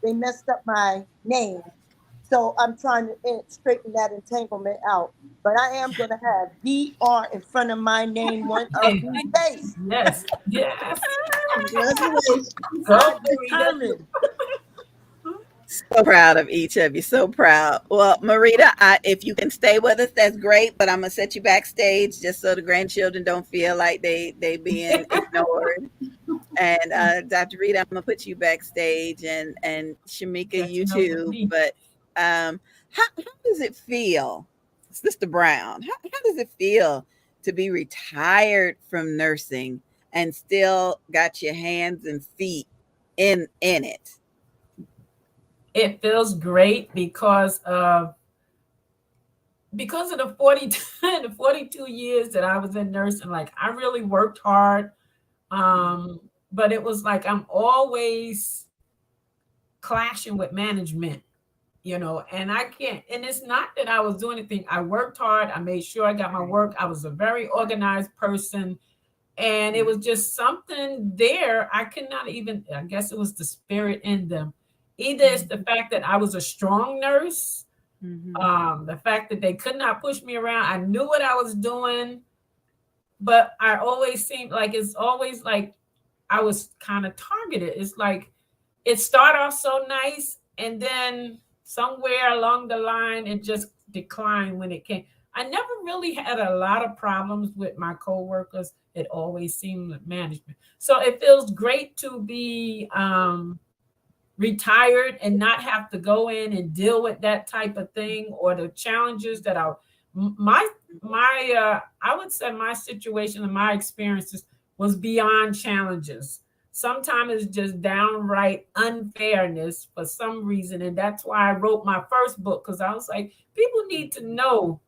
they messed up my name. So I'm trying to straighten that entanglement out. But I am going to have DR in front of my name one of these days. Yes, yes. Congratulations. I'm determined. So proud of each of you. So proud. Well, Marita, if you can stay with us, that's great. But I'm gonna set you backstage just so the grandchildren don't feel like they being ignored. And Dr. Rita, I'm gonna put you backstage, and Shamika, Got you to know with too. me. But how does it feel, Sister Brown? How does it feel to be retired from nursing and still got your hands and feet in it? It feels great because of the 42, the 42 years that I was in nursing. Like, I really worked hard. But it was like I'm always clashing with management, and I can't, and it's not that I was doing anything. I worked hard. I made sure I got my work. I was a very organized person. And it was just something there. I could not even, I guess it was the spirit in them. Either it's the fact that I was a strong nurse, the fact that they could not push me around. I knew what I was doing, but I always seemed like it's always like I was kind of targeted. It's like it started off so nice, and then somewhere along the line, it just declined when it came. I never really had a lot of problems with my coworkers. It always seemed like management. So it feels great to be retired and not have to go in and deal with that type of thing or the challenges that are my I would say my situation and my experiences was beyond challenges. Sometimes it's just downright unfairness for some reason, and that's why I wrote my first book, because I was like, people need to know,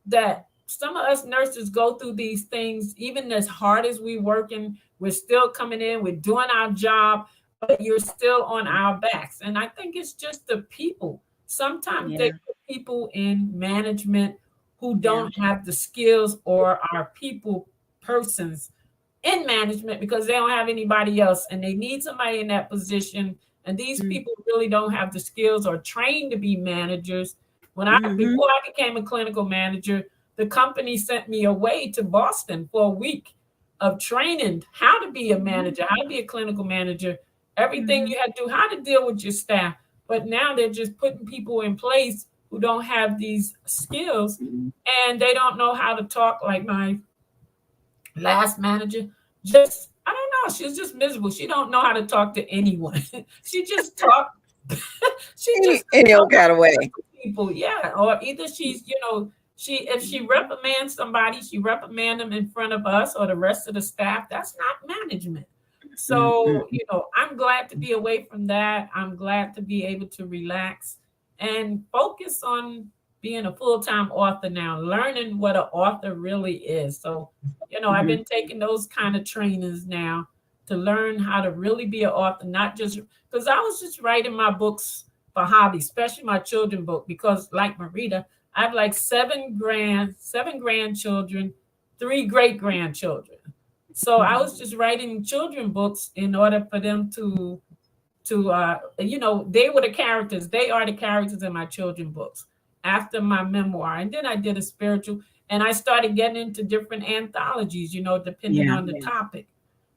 that some of us nurses go through these things. Even as hard as we working, we're still coming in, we're doing our job, but you're still on our backs. And I think it's just the people. Sometimes they put people in management who don't have the skills, or are people persons in management because they don't have anybody else and they need somebody in that position. And these people really don't have the skills or trained to be managers. Before I became a clinical manager, the company sent me away to Boston for a week of training how to be a manager, how to be a clinical manager, everything you had to do, how to deal with your staff. But now they're just putting people in place who don't have these skills, and they don't know how to talk. Like my last manager, just, I don't know, she was just miserable. She don't know how to talk to anyone. She just talked. She just Any old kind of way. people, yeah. Or either she's, if she reprimands somebody, she reprimand them in front of us or the rest of the staff. That's not management. So, I'm glad to be away from that. I'm glad to be able to relax and focus on being a full-time author now, learning what an author really is. So, I've been taking those kind of trainings now to learn how to really be an author, not just because I was just writing my books for hobby, especially my children book, because like Marita, I have like seven grandchildren, 3 great-grandchildren. So I was just writing children books in order for them to they were the characters. They are the characters in my children books after my memoir. And then I did a spiritual, and I started getting into different anthologies, depending on the topic.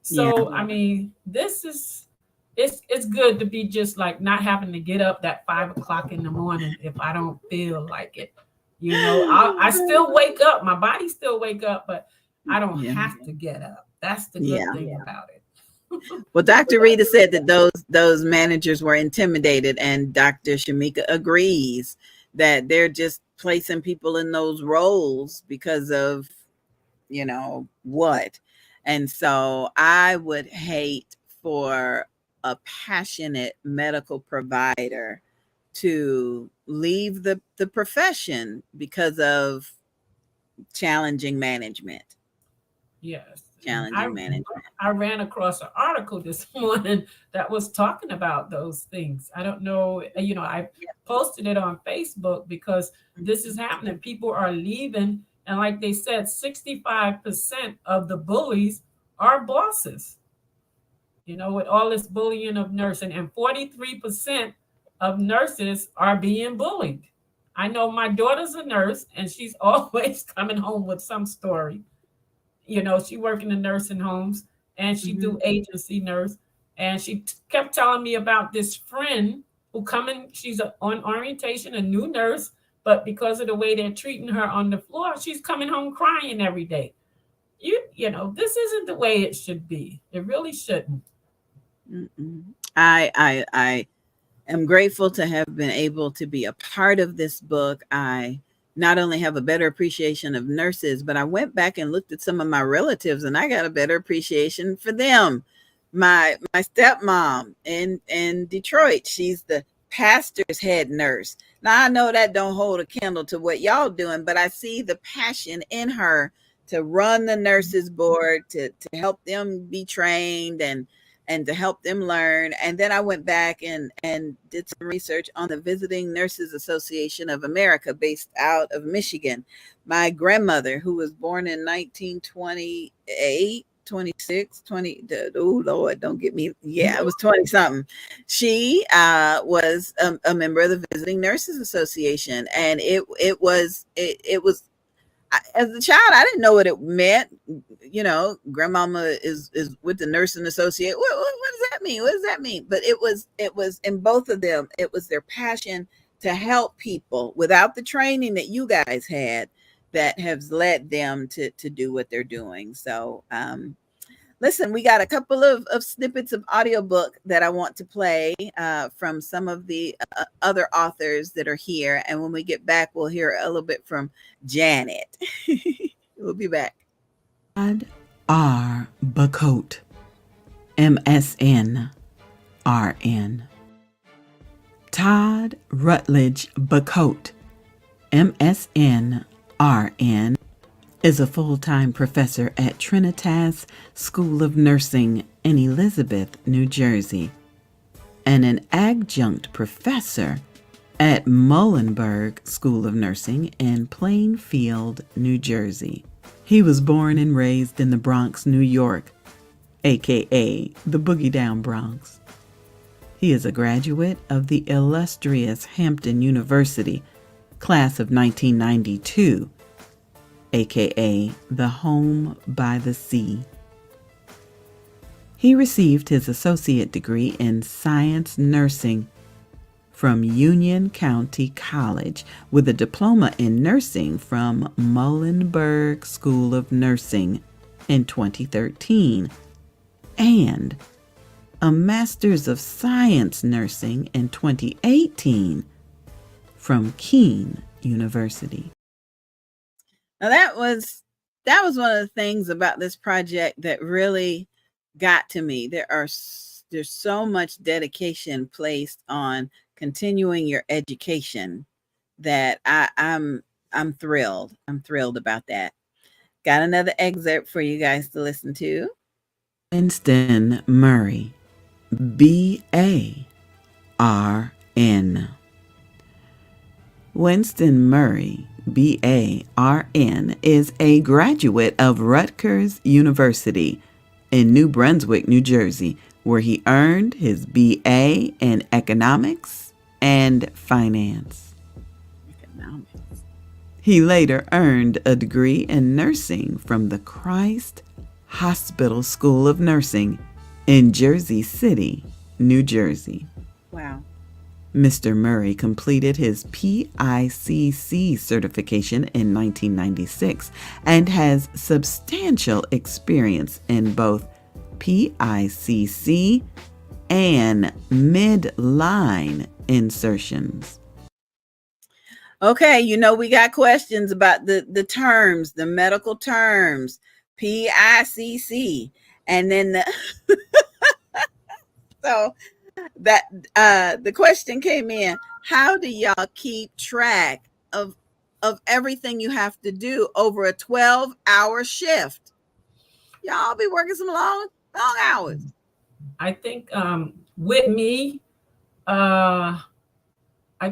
So, I mean, this is, it's good to be just like not having to get up at 5 o'clock in the morning if I don't feel like it. I still wake up. My body still wake up, but I don't have to get up. That's the good thing about it. Well, Dr. Rita said that those managers were intimidated, and Dr. Shamika agrees that they're just placing people in those roles because of, what. And so I would hate for a passionate medical provider to leave the profession because of challenging management. Yes. Challenging management. I ran across an article this morning that was talking about those things. I don't know, I posted it on Facebook because this is happening. People are leaving. And like they said, 65% of the bullies are bosses, with all this bullying of nursing, and 43% of nurses are being bullied. I know my daughter's a nurse, and she's always coming home with some story. She work in the nursing homes, and she do agency nurse. And she kept telling me about this friend who coming, she's on orientation, a new nurse, but because of the way they're treating her on the floor, she's coming home crying every day. You know, this isn't the way it should be. It really shouldn't. I am grateful to have been able to be a part of this book. I not only have a better appreciation of nurses, but I went back and looked at some of my relatives and I got a better appreciation for them. My stepmom in Detroit, she's the pastor's head nurse. Now I know that don't hold a candle to what y'all doing, but I see the passion in her to run the nurses board, to help them be trained and to help them learn. And then I went back and did some research on the Visiting Nurses Association of America, based out of Michigan. My grandmother, who was born in 1928, 26, 20, oh Lord, don't get me. Yeah, I was 20 something. She was a member of the Visiting Nurses Association. And it was as a child, I didn't know what it meant. You know, grandmama is with the nursing associate. What does that mean? What does that mean? But it was in both of them. It was their passion to help people without the training that you guys had that has led them to do what they're doing. So, listen, we got a couple of snippets of audiobook that I want to play from some of the other authors that are here. And when we get back, we'll hear a little bit from Janet. We'll be back. Todd R. Bacote, MSN, RN. Todd Rutledge Bacote, MSN, RN, is a full-time professor at Trinitas School of Nursing in Elizabeth, New Jersey, and an adjunct professor at Muhlenberg School of Nursing in Plainfield, New Jersey. He was born and raised in the Bronx, New York, aka the Boogie Down Bronx. He is a graduate of the illustrious Hampton University, class of 1992, aka the Home by the Sea. He received his associate degree in science nursing from Union County College with a diploma in nursing from Muhlenberg School of Nursing in 2013 and a Master's of Science Nursing in 2018 from Keene University. Now that was one of the things about this project that really got to me. There's so much dedication placed on continuing your education that I'm thrilled. I'm thrilled about that. Got another excerpt for you guys to listen to. Winston Murray, B.A.R.N. Winston Murray, B.A.R.N., is a graduate of Rutgers University in New Brunswick, New Jersey, where he earned his B.A. in economics and finance. He later earned a degree in nursing from the Christ Hospital School of Nursing in Jersey City, New Jersey. Wow. Mr. Murray completed his PICC certification in 1996 and has substantial experience in both PICC and midline insertions. Okay, you know, we got questions about the terms, the medical terms, PICC, and then so that the question came in: how do y'all keep track of everything you have to do over a 12-hour shift? Y'all be working some long hours. I think with me, I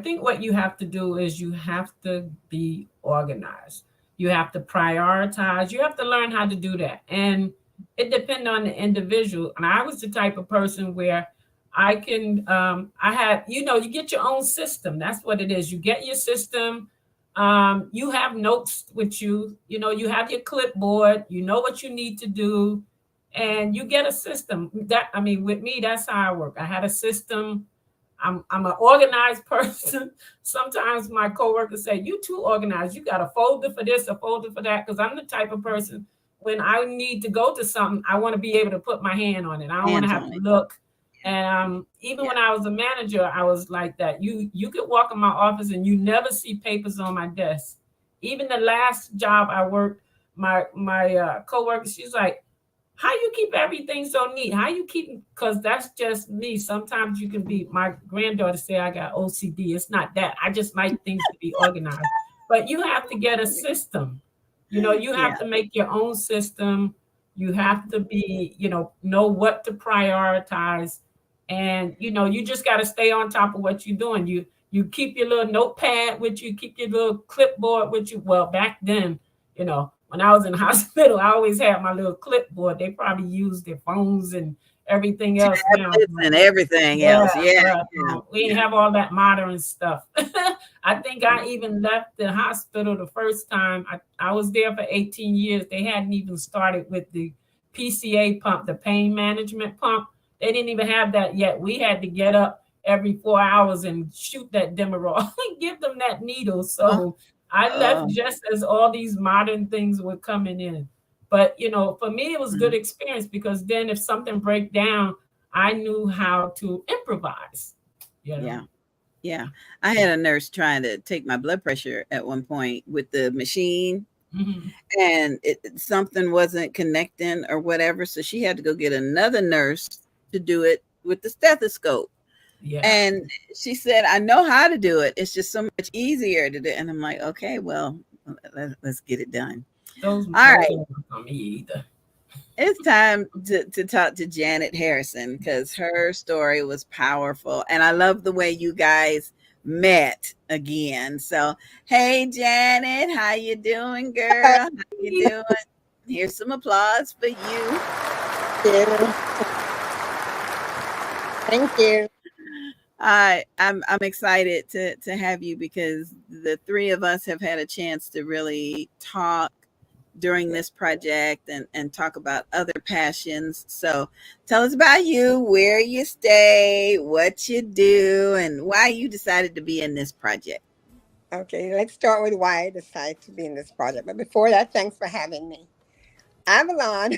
think what you have to do is you have to be organized. You have to prioritize. You have to learn how to do that. And it depends on the individual. And I was the type of person where I can, I had, you know, you get your own system. That's what it is. You get your system. You have notes with you. You know, you have your clipboard. You know what you need to do. and you get a system. That, I mean, with me, that's how I work. I had a system. I'm an organized person. Sometimes my coworkers say, "You too organized. You got a folder for this, a folder for that." Because I'm the type of person, when I need to go to something, I want to be able to put my hand on it. I don't want to Hands have on to it. look. And even when Yeah. I was a manager, I was like that. You could walk in my office and you never see papers on my desk. Even the last job I worked, my coworker, she's like, how you keep everything so neat? How you keep, because that's just me. Sometimes you can be, my granddaughter say I got OCD. It's not that. I just like things to be organized. But you have to get a system. You Yeah. have to make your own system. You have to be, know what to prioritize. And you just got to stay on top of what you're doing. You keep your little notepad with you, keep your little clipboard with you. Well, back then, when I was in hospital, I always had my little clipboard. They probably used their phones and everything else now. Tablets and everything else. Yeah. But Yeah. we didn't Yeah. have all that modern stuff. I think I even left the hospital the first time. I was there for 18 years. They hadn't even started with the PCA pump, the pain management pump. They didn't even have that yet. We had to get up every 4 hours and shoot that Demerol and give them that needle. So I left just as all these modern things were coming in. But, for me, it was good experience, because then if something break down, I knew how to improvise. Yeah. Yeah. I had a nurse trying to take my blood pressure at one point with the machine, and something wasn't connecting or whatever. So she had to go get another nurse to do it with the stethoscope. Yeah. And she said, I know how to do it. It's just so much easier to do. And I'm like, okay, well, let's get it done. Those All right. don't work on me either. It's time to talk to Janet Harrison, because her story was powerful. And I love the way you guys met again. So, hey, Janet, how you doing, girl? How you doing? Here's some applause for you. Thank you. I'm excited to have you, because the three of us have had a chance to really talk during this project and talk about other passions. So tell us about you, where you stay, what you do, and why you decided to be in this project. Okay, let's start with why I decided to be in this project. But before that, thanks for having me. Avalon,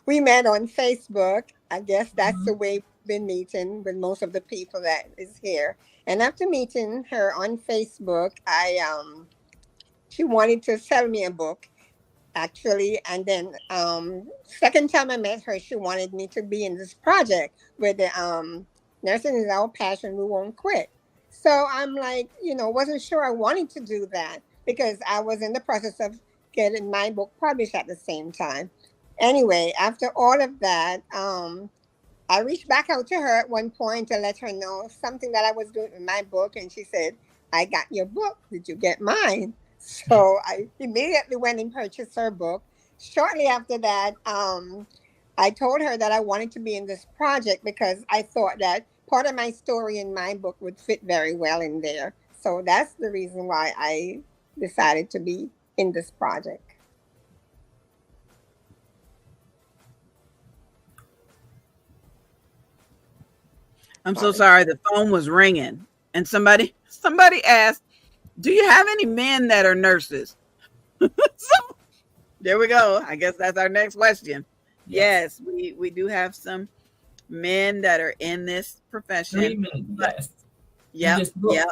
we met on Facebook. I guess that's the way we've been meeting with most of the people that is here. And after meeting her on Facebook, she wanted to sell me a book, actually. And then second time I met her, she wanted me to be in this project with the nursing is our passion, we won't quit. So I'm like, wasn't sure I wanted to do that, because I was in the process of getting my book published at the same time. Anyway, after all of that, I reached back out to her at one point to let her know something that I was doing in my book. And she said, I got your book. Did you get mine? So I immediately went and purchased her book. Shortly after that, I told her that I wanted to be in this project because I thought that part of my story in my book would fit very well in there. So that's the reason why I decided to be in this project. I'm so sorry. The phone was ringing, and somebody asked, do you have any men that are nurses? So, there we go. I guess that's our next question. Yes, we do have some men that are in this profession. 3 men, yes. Yep.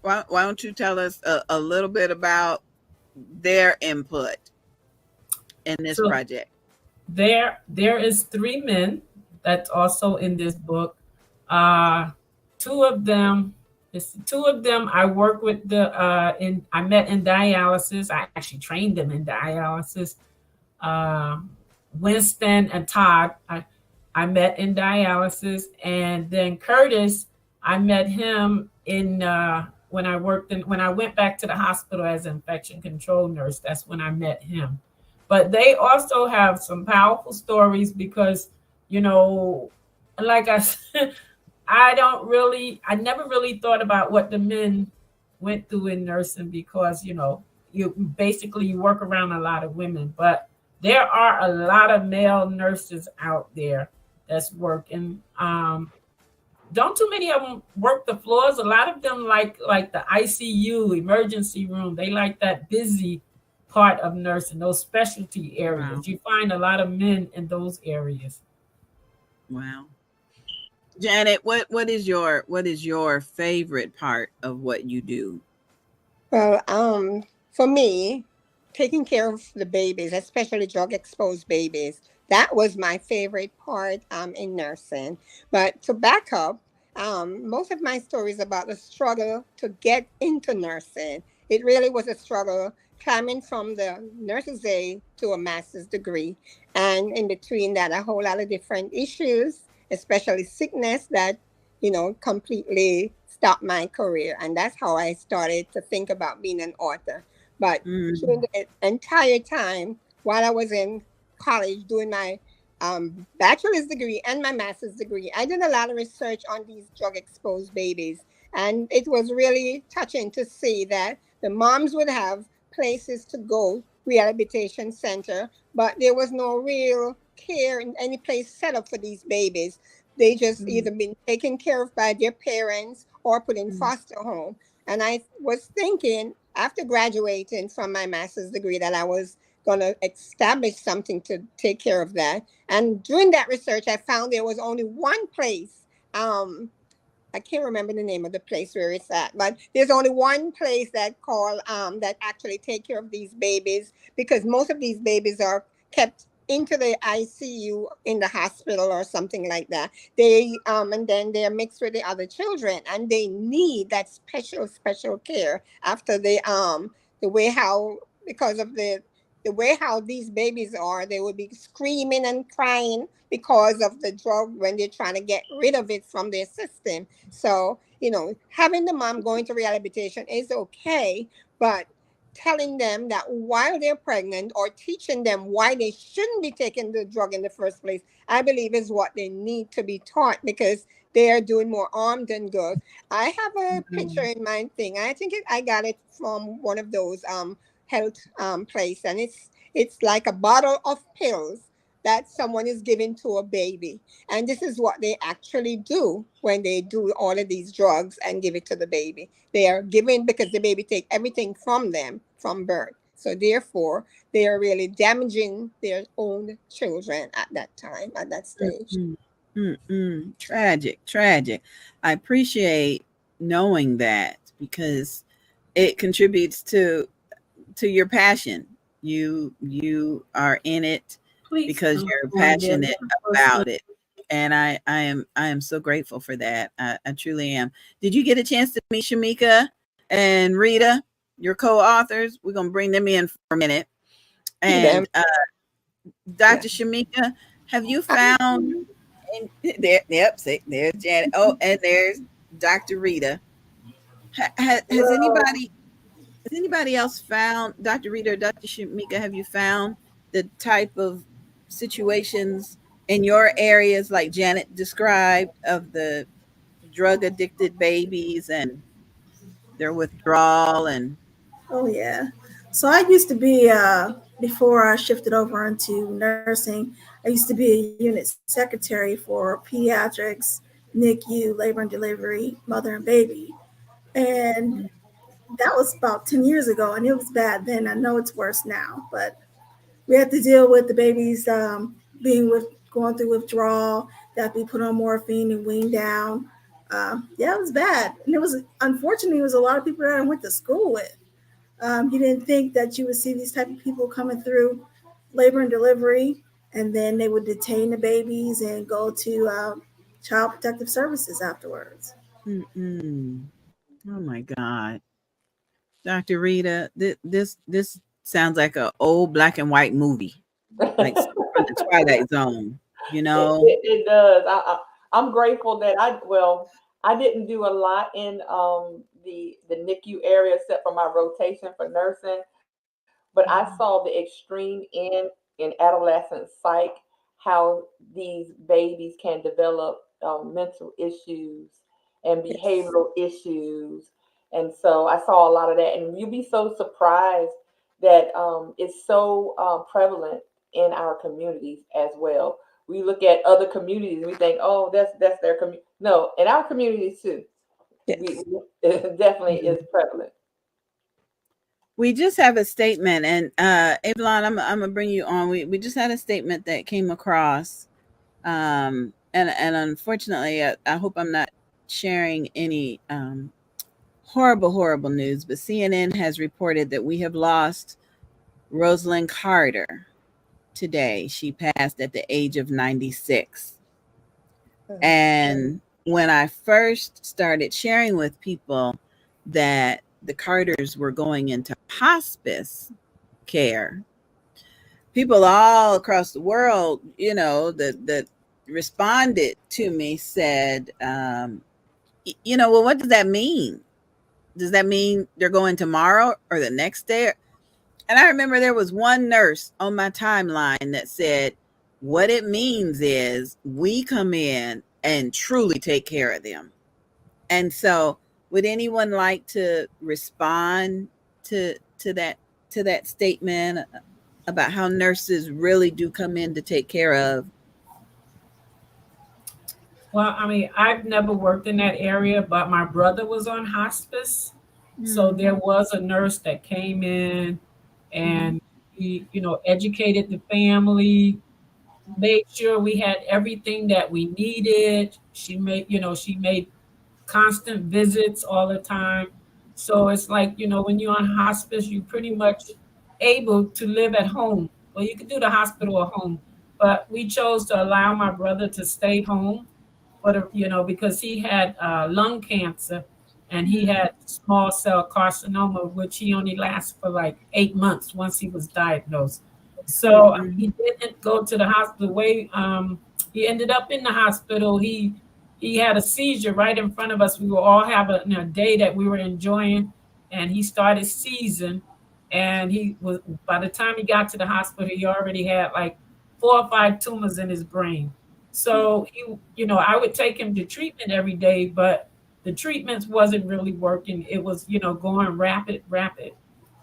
Why don't you tell us a little bit about their input in this project? There is 3 men that's also in this book. Two of them I work with I met in dialysis. I actually trained them in dialysis. Winston and Todd, I met in dialysis, and then Curtis, I met him in when I went back to the hospital as an infection control nurse. That's when I met him. But they also have some powerful stories because, like I said, I never really thought about what the men went through in nursing because, you basically work around a lot of women. But there are a lot of male nurses out there that's working. Don't too many of them work the floors. A lot of them like the ICU, emergency room. They like that busy part of nursing, those specialty Wow. areas. You find a lot of men in those areas. Wow. Janet, what is your favorite part of what you do? Well, for me, taking care of the babies, especially drug exposed babies, that was my favorite part in nursing. But to back up, most of my stories about the struggle to get into nursing. It really was a struggle climbing from the nurse's aide to a master's degree. And in between that, a whole lot of different issues, especially sickness that completely stopped my career. And that's how I started to think about being an author. But during Mm, the entire time while I was in college doing my bachelor's degree and my master's degree, I did a lot of research on these drug exposed babies. And it was really touching to see that the moms would have places to go, rehabilitation center, but there was no real care in any place set up for these babies. They just mm, either been taken care of by their parents or put in mm, foster home. And I was thinking after graduating from my master's degree that I was going to establish something to take care of that. And during that research, I found there was only one place. I can't remember the name of the place where it's at, but there's only one place that actually take care of these babies, because most of these babies are kept into the ICU in the hospital or something like that. They and then they're mixed with the other children, and they need that special care after the way how because of the way how these babies are. They will be screaming and crying because of the drug when they're trying to get rid of it from their system. So, having the mom going to rehabilitation is okay, but telling them that while they're pregnant or teaching them why they shouldn't be taking the drug in the first place, I believe is what they need to be taught, because they are doing more harm than good. I have a picture mm, in my thing. I think I got it from one of those health place, and it's like a bottle of pills that someone is giving to a baby. And this is what they actually do when they do all of these drugs and give it to the baby. They are giving because the baby take everything from them from birth. So therefore, they are really damaging their own children at that time, at that stage. mm, Tragic, tragic. I appreciate knowing that because it contributes to your passion. You are in it Please because come you're on there. passionate about it. And I am so grateful for that. I truly am. Did you get a chance to meet Shamika and Rita, your co-authors? We're gonna bring them in for a minute. See them. And Yeah. Dr. Shamika, have you found and there? Yep, see, there's Janet. Oh, and there's Dr. Rita. Has anybody else found, Dr. Rita or Dr. Shamika? Have you found the type of situations in your areas like Janet described of the drug addicted babies and their withdrawal and Oh yeah. So I used to be before I shifted over into nursing. I used to be a unit secretary for pediatrics, NICU, labor and delivery, mother and baby, and that was about 10 years ago, and it was bad then. I know it's worse now, but we had to deal with the babies being with going through withdrawal, that be put on morphine and weaned down. Yeah, it was bad, and it was unfortunately it was a lot of people that I went to school with. You didn't think that you would see these type of people coming through labor and delivery, and then they would detain the babies and go to child protective services afterwards. mm-mm. Oh my God, Dr. Rita, this sounds like an old black and white movie, like something from the Twilight Zone. You know, It does. I'm grateful that I didn't do a lot in the NICU area except for my rotation for nursing, but I saw the extreme in adolescent psych, how these babies can develop mental issues and Yes. behavioral issues, and so I saw a lot of that, and you'd be so surprised that it's so prevalent in our communities as well. We look at other communities and we think, oh, that's their community. No, in our communities too, Yes. it definitely is prevalent. We just have a statement, and Avalon, I'm gonna bring you on. We just had a statement that came across, and unfortunately, I hope I'm not sharing any horrible news, but CNN has reported that we have lost Rosalind Carter today. She passed at the age of 96. And when I first started sharing with people that the Carters were going into hospice care, people all across the world, that responded to me said, well, what does that mean? Does that mean they're going tomorrow or the next day? And I remember there was one nurse on my timeline that said, what it means is we come in and truly take care of them. And so would anyone like to respond to that statement about how nurses really do come in to take care of? Well, I mean, I've never worked in that area, but my brother was on hospice. So there was a nurse that came in and he, educated the family, made sure we had everything that we needed. She made constant visits all the time. So it's like, when you're on hospice, you're pretty much able to live at home. Well, you could do the hospital at home, but we chose to allow my brother to stay home because he had lung cancer and he had small cell carcinoma, which he only lasted for like 8 months once he was diagnosed. So he didn't go to the hospital. The way he ended up in the hospital, he had a seizure right in front of us. We were all having a day that we were enjoying, and he started seizing. And he was, by the time he got to the hospital, he already had like 4 or 5 tumors in his brain. So I would take him to treatment every day, but the treatments wasn't really working. It was, going rapid.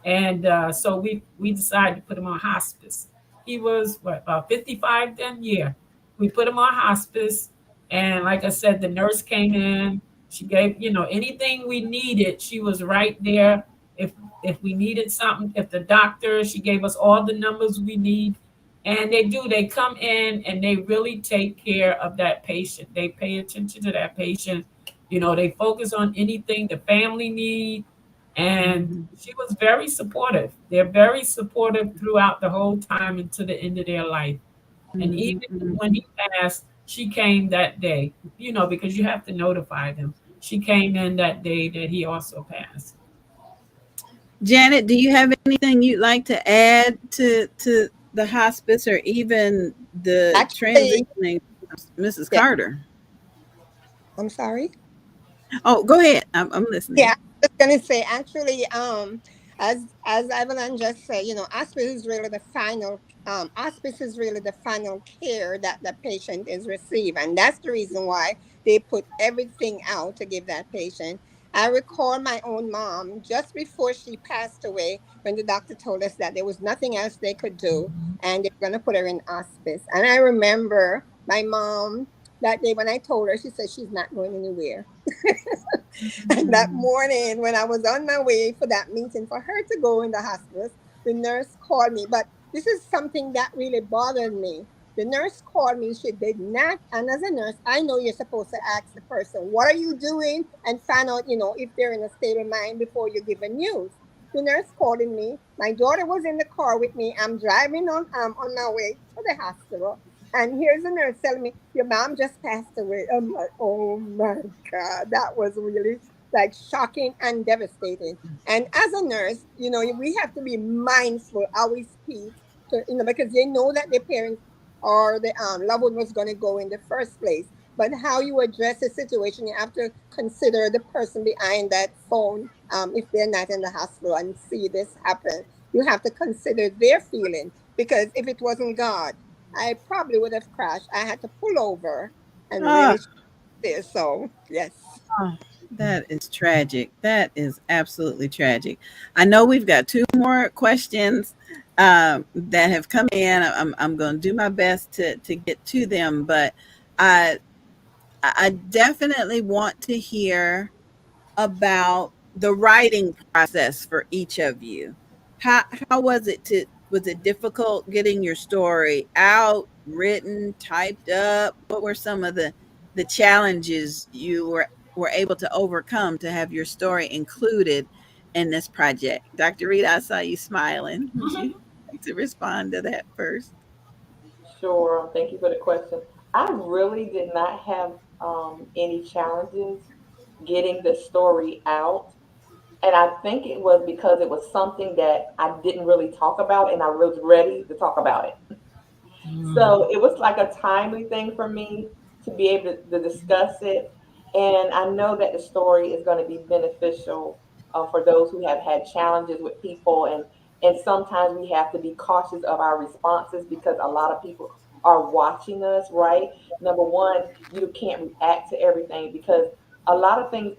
And so we decided to put him on hospice. He was about 55 then? Yeah. We put him on hospice. And like I said, the nurse came in. She gave, anything we needed. She was right there. If we needed something, if the doctor, she gave us all the numbers we need. And they come in and they really take care of that patient. They pay attention to that patient. They focus on anything the family need. And she was very supportive. They're very supportive throughout the whole time until the end of their life. And even when he passed, she came that day, because you have to notify them. She came in that day that he also passed. Janet, do you have anything you'd like to add to the hospice or even the Actually, transitioning Mrs. yeah, Carter? I'm sorry. Oh, go ahead. I'm listening. Yeah, I was gonna say actually, as Evelyn just said, hospice is really the final care that the patient is receiving, and that's the reason why they put everything out to give that patient. I recall my own mom just before she passed away when the doctor told us that there was nothing else they could do and they were going to put her in hospice. And I remember my mom that day when I told her, she said she's not going anywhere. And that morning, when I was on my way for that meeting for her to go in the hospice, the nurse called me. But this is something that really bothered me. The nurse called me. She did not. And as a nurse, I know you're supposed to ask the person, what are you doing? And find out, if they're in a stable mind before you give a news. The nurse calling me. My daughter was in the car with me. I'm driving on my way to the hospital. And here's the nurse telling me, your mom just passed away. I'm like, oh my God, that was really like shocking and devastating. And as a nurse, we have to be mindful how we speak to, because they know that their parents or the loved one was going to go in the first place. But how you address the situation, you have to consider the person behind that phone if they're not in the hospital and see this happen. You have to consider their feeling because if it wasn't God, I probably would have crashed. I had to pull over and Ah, really there. So yes. oh, that is tragic. That is absolutely tragic. I know we've got two more questions. that have come in. I'm going to do my best to get to them, but I definitely want to hear about the writing process for each of you. How was it was it difficult getting your story out, written, typed up? What were some of the challenges you were able to overcome to have your story included in this project? Dr. Rita, I saw you smiling. Would you like to respond to that first? Sure. Thank you for the question. I really did not have any challenges getting the story out. And I think it was because it was something that I didn't really talk about and I was ready to talk about it. So it was like a timely thing for me to be able to discuss it. And I know that the story is going to be beneficial for those who have had challenges with people. And sometimes we have to be cautious of our responses because a lot of people are watching us, right? Number one, you can't react to everything because a lot of things,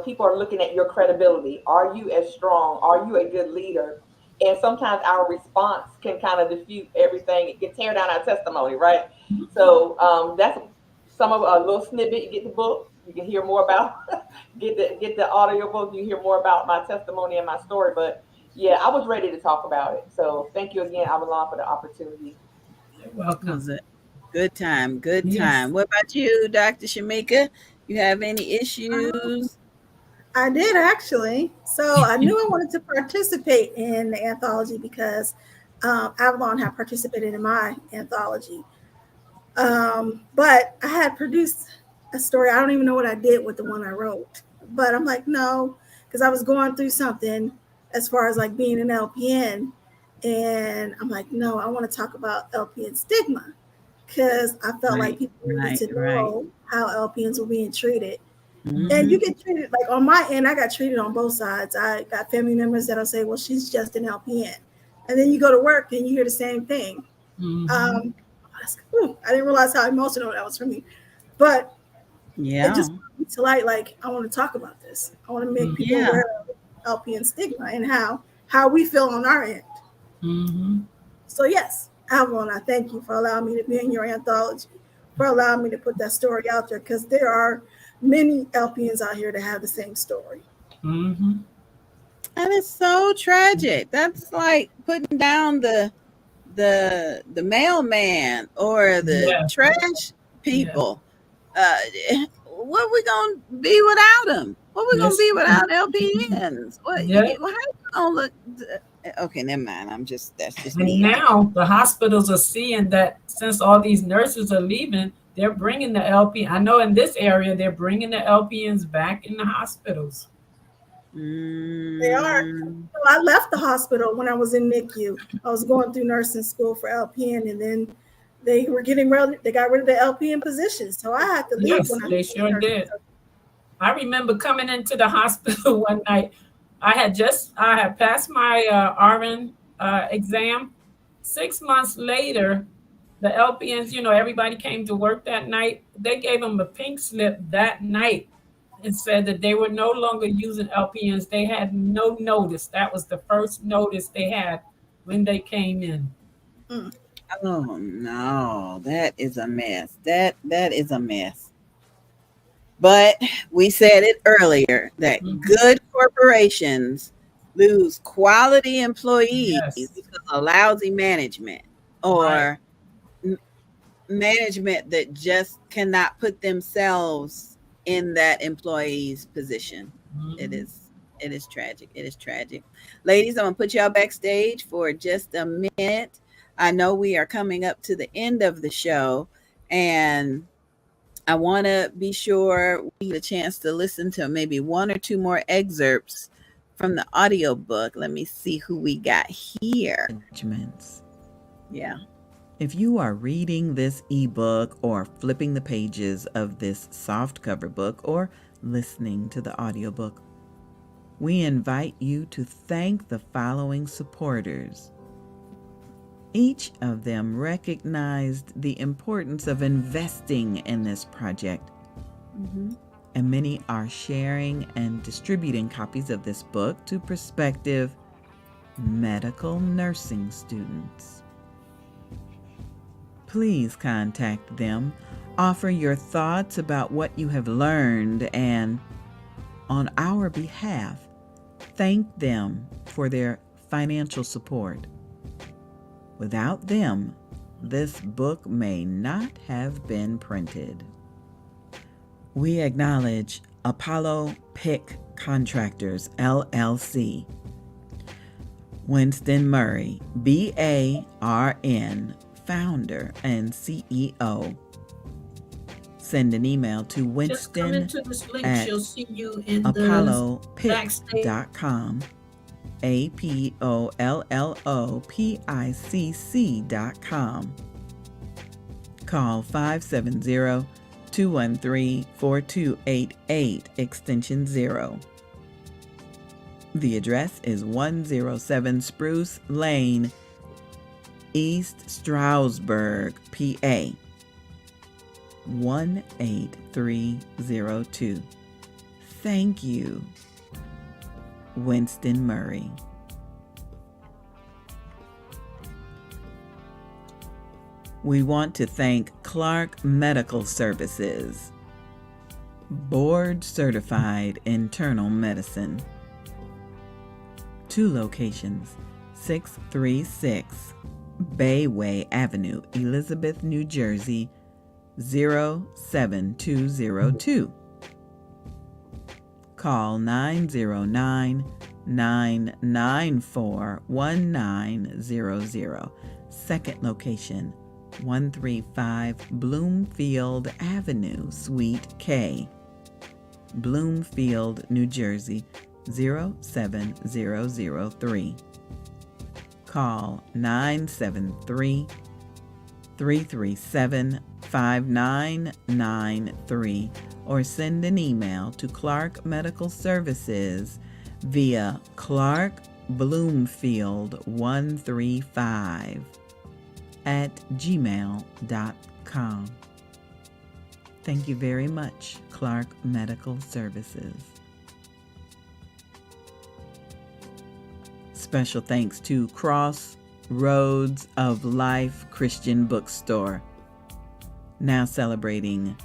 people are looking at your credibility. Are you as strong? Are you a good leader? And sometimes our response can kind of defute everything. It can tear down our testimony, right? So that's some of a little snippet. You get the book, you can hear more about get the audio book. You hear more about my testimony and my story. But yeah, I was ready to talk about it. So thank you again, Avalon, for the opportunity. You're welcome. Was it good time? Good Yes. time. What about you, Dr. Shamika? You have any Um, issues? I did actually. So I knew I wanted to participate in the anthology because Avalon had participated in my anthology. But I had produced a story. I don't even know what I did with the one I wrote. But I'm like, no, because I was going through something as far as like being an LPN. And I'm like, no, I want to talk about LPN stigma because I felt like Right, people needed right, to right. know how LPNs were being treated. And Mm-hmm. you get treated like on my end, I got treated on both sides. I got family members that'll say, well, she's just an LPN. And then you go to work and you hear the same thing. Mm-hmm. Um, I didn't realize how emotional that was for me. But it Yeah, just brought me to light, like, I want to talk about this. I want to make people yeah. aware of LPN stigma and how we feel on our end. Mm-hmm. So, yes, Avalon, I thank you for allowing me to be in your anthology, for allowing me to put that story out there because there are many LPNs out here that have the same story. Mm-hmm. And it's so tragic. That's like putting down the mailman or the Yes. trash Yes. people. Uh, what we gonna be without them? What we gonna Yes. be without LPNs? What? Yes. How you gonna look? Okay, never mind. That's just And me. now the hospitals are seeing that since all these nurses are leaving, they're bringing the LP. I know in this area, they're bringing the LPNs back in the hospitals. They are. Mm, So I left the hospital when I was in NICU. I was going through nursing school for LPN, and then they were getting rid. They got rid of the LPN position, so I had to leave Yes, when I they finished sure nursing. did. I remember coming into the hospital one night. I had passed my RN exam. 6 months later, the LPNs, everybody came to work that night. They gave them a pink slip that night and said that they were no longer using LPNs. They had no notice. That was the first notice they had when they came in. Mm, oh no, that is a mess. That is a mess. But we said it earlier that Mhm. good corporations lose quality employees Yes, because of lousy management right. or management that just cannot put themselves in that employee's position. It Mhm. is it is tragic. It is tragic. Ladies, I'm gonna put y'all backstage for just a minute. I know we are coming up to the end of the show, and I want to be sure we get a chance to listen to maybe one or two more excerpts from the audiobook. Let me see who we got here. Judgments. Yeah. If you are reading this ebook or flipping the pages of this soft cover book or listening to the audiobook, we invite you to thank the following supporters. Each of them recognized the importance of investing in this project, Mm-hmm. and many are sharing and distributing copies of this book to prospective medical nursing students. Please contact them, offer your thoughts about what you have learned, and on our behalf, thank them for their financial support. Without them, this book may not have been printed. We acknowledge Apollo Pick Contractors, LLC, Winston Murray, BARN, founder and CEO. Send an email to Just come Winston into this link. at She'll see you in the backstage. apollopic.com, APOLLOPICC.com. Call 570-213-4288, extension 0. The address is 107 Spruce Lane, East Stroudsburg, PA 18302. Thank you, Winston Murray. We want to thank Clark Medical Services, board certified internal medicine. 2 locations, 636 Bayway Avenue, Elizabeth, New Jersey, 07202. Call 909-994-1900. Second location, 135 Bloomfield Avenue, Suite K, Bloomfield, New Jersey, 07003. Call 973-337-5993 or send an email to Clark Medical Services via clarkbloomfield135@gmail.com. Thank you very much, Clark Medical Services. Special thanks to Crossroads of Life Christian Bookstore, now celebrating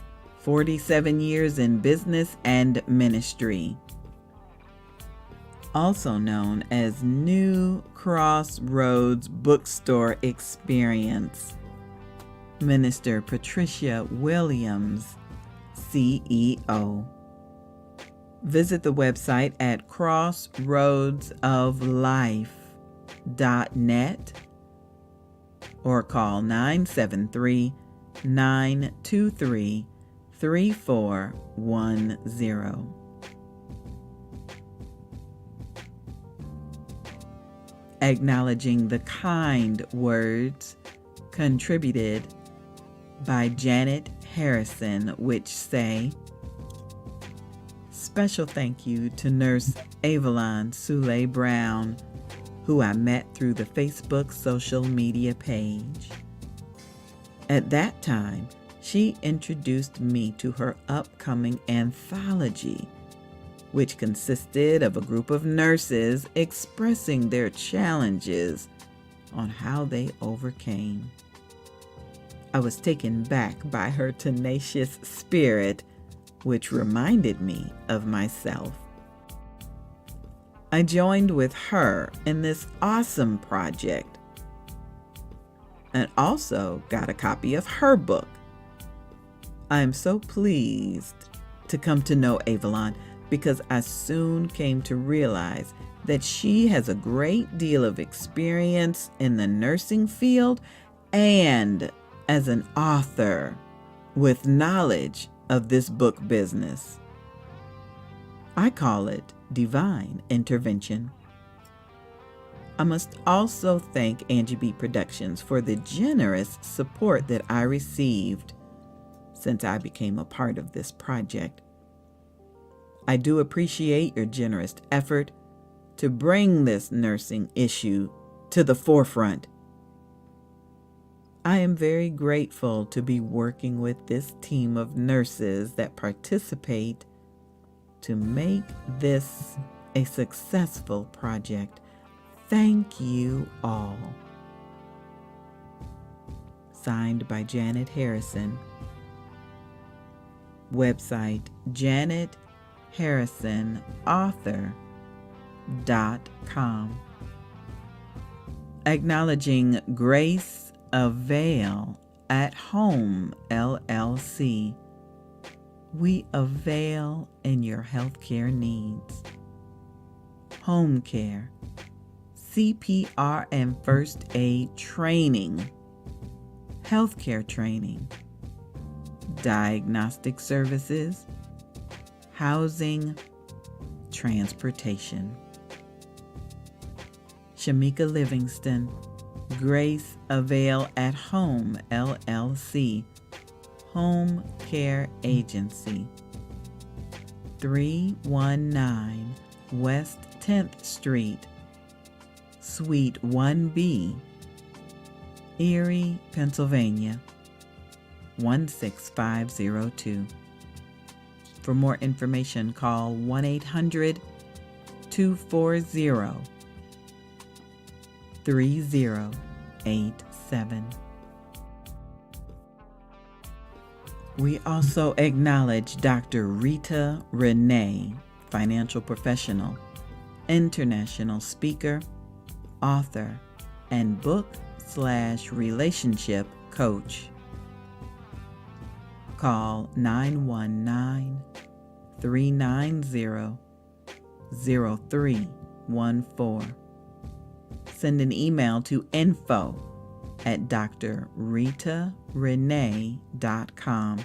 47 years in business and ministry. Also known as New Crossroads Bookstore Experience. Minister Patricia Williams, CEO. Visit the website at crossroadsoflife.net or call 973-923-3410. Acknowledging the kind words contributed by Janet Harrison, which say, special thank you to Nurse Avalon Sule Brown, who I met through the Facebook social media page. At that time, she introduced me to her upcoming anthology, which consisted of a group of nurses expressing their challenges on how they overcame. I was taken back by her tenacious spirit, which reminded me of myself. I joined with her in this awesome project and also got a copy of her book. I am so pleased to come to know Avalon because I soon came to realize that she has a great deal of experience in the nursing field and as an author with knowledge of this book business. I call it divine intervention. I must also thank Angie B Productions for the generous support that I received since I became a part of this project. I do appreciate your generous effort to bring this nursing issue to the forefront. I am very grateful to be working with this team of nurses that participate to make this a successful project. Thank you all. Signed by Janet Harrison. Website janetharrisonauthor.com. Acknowledging Grace Avail at Home LLC. We avail in your healthcare needs. Home care, CPR and first aid training, healthcare training, diagnostic services, housing, transportation. Shamika Livingston, Grace Avail at Home LLC, Home Care Agency, 319 West 10th Street, Suite 1B, Erie, Pennsylvania, 16502. For more information, call 1-800-240-3087. We also acknowledge Dr. Rita Renee, financial professional, international speaker, author, and book/relationship coach. Call 919-390-0314. Send an email to info@drritarenee.com.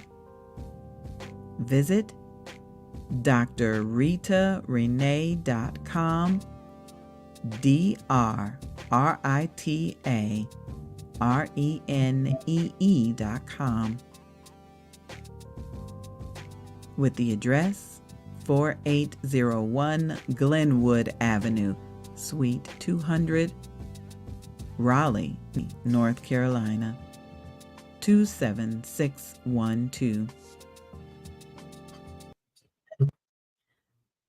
Visit drritarenee.com, drritarenee.com, with the address 4801 Glenwood Avenue, Suite 200, Raleigh, North Carolina, 27612.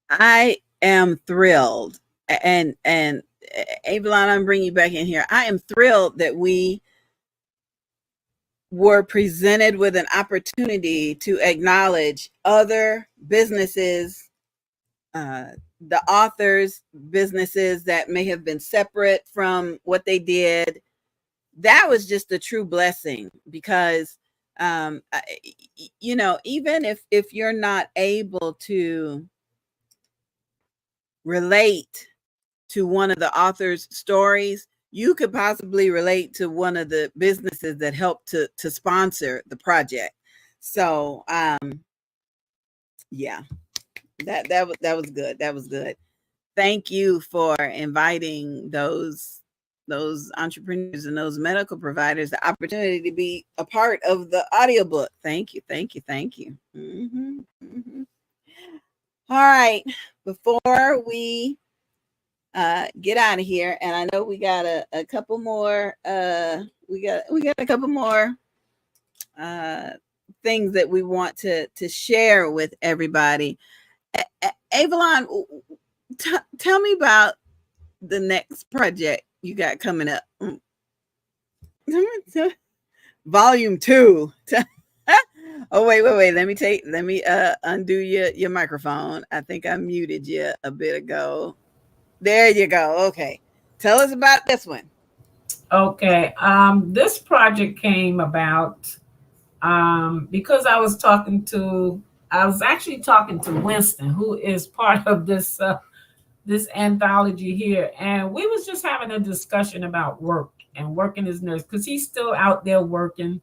I am thrilled, and Avalon, I'm bringing you back in here. I am thrilled that we were presented with an opportunity to acknowledge other businesses, the authors' businesses that may have been separate from what they did. That was just a true blessing, because even if you're not able to relate to one of the author's stories, you could possibly relate to one of the businesses that helped to sponsor the project. So yeah, that was good. That was good. Thank you for inviting those entrepreneurs and those medical providers the opportunity to be a part of the audiobook. Thank you. Mm-hmm. All right, before we get out of here, and I know we got a couple more we got a couple more things that we want to share with everybody. Avalon, tell me about the next project you got coming up. Volume 2. Oh, wait. Let me undo your microphone. I think I muted you a bit ago. There you go. Okay. Tell us about this one. Okay. This project came about because I was actually talking to Winston, who is part of this anthology here, and we was just having a discussion about work and working as nurse, because he's still out there working.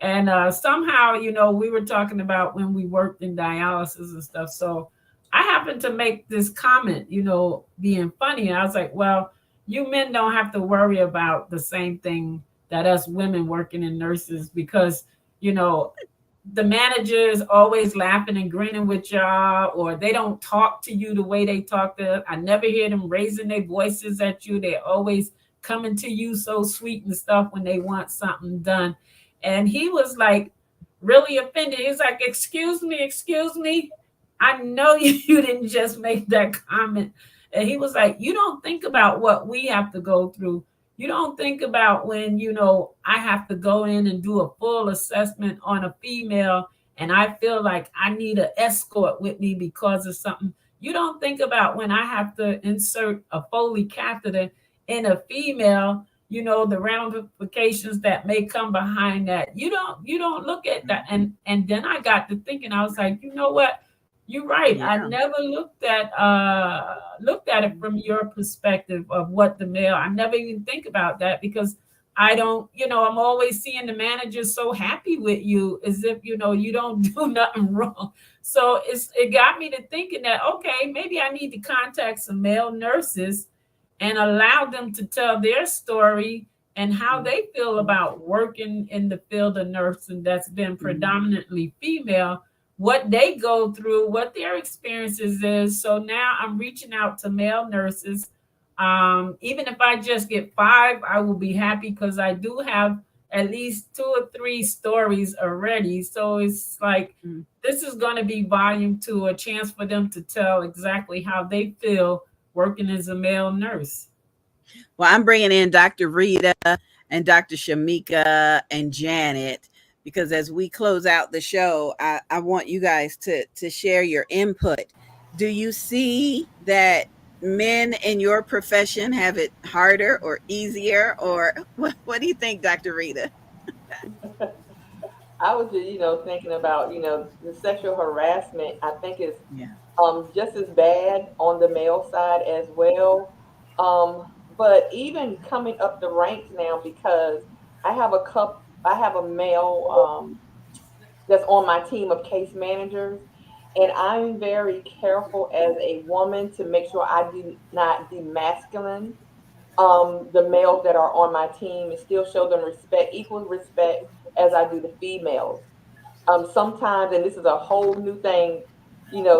And somehow, we were talking about when we worked in dialysis and stuff. So I happened to make this comment, being funny. And I was like, well, you men don't have to worry about the same thing that us women working in nurses, because, the managers always laughing and grinning with y'all, or they don't talk to you the way they talk to us. I never hear them raising their voices at you. They're always coming to you so sweet and stuff when they want something done. And he was like really offended. He's like, excuse me. I know you didn't just make that comment. And he was like, you don't think about what we have to go through. You don't think about when, I have to go in and do a full assessment on a female and I feel like I need an escort with me because of something. You don't think about when I have to insert a Foley catheter in a female, the ramifications that may come behind that. You don't look at that. And then I got to thinking, I was like, you know what? You're right. I Yeah. never looked at it from your perspective of what the male. I never even think about that because I don't, I'm always seeing the manager so happy with you as if, you don't do nothing wrong. So it got me to thinking that, okay, maybe I need to contact some male nurses and allow them to tell their story and how they feel about working in the field of nursing that's been predominantly female, what they go through, what their experiences is. So now I'm reaching out to male nurses. Even if I just get 5, I will be happy because I do have at least 2 or 3 stories already. So it's like this is going to be volume 2, a chance for them to tell exactly how they feel working as a male nurse. Well, I'm bringing in Dr. Rita and Dr. Shamika and Janet because as we close out the show, I want you guys to share your input. Do you see that men in your profession have it harder or easier, or what do you think, Dr. Rita? I was just, thinking about, the sexual harassment. I think is Yeah. just as bad on the male side as well. But even coming up the ranks now, because I have a male that's on my team of case managers, and I'm very careful as a woman to make sure I do not demasculine the males that are on my team and still show them respect, equal respect as I do the females. Sometimes, and this is a whole new thing,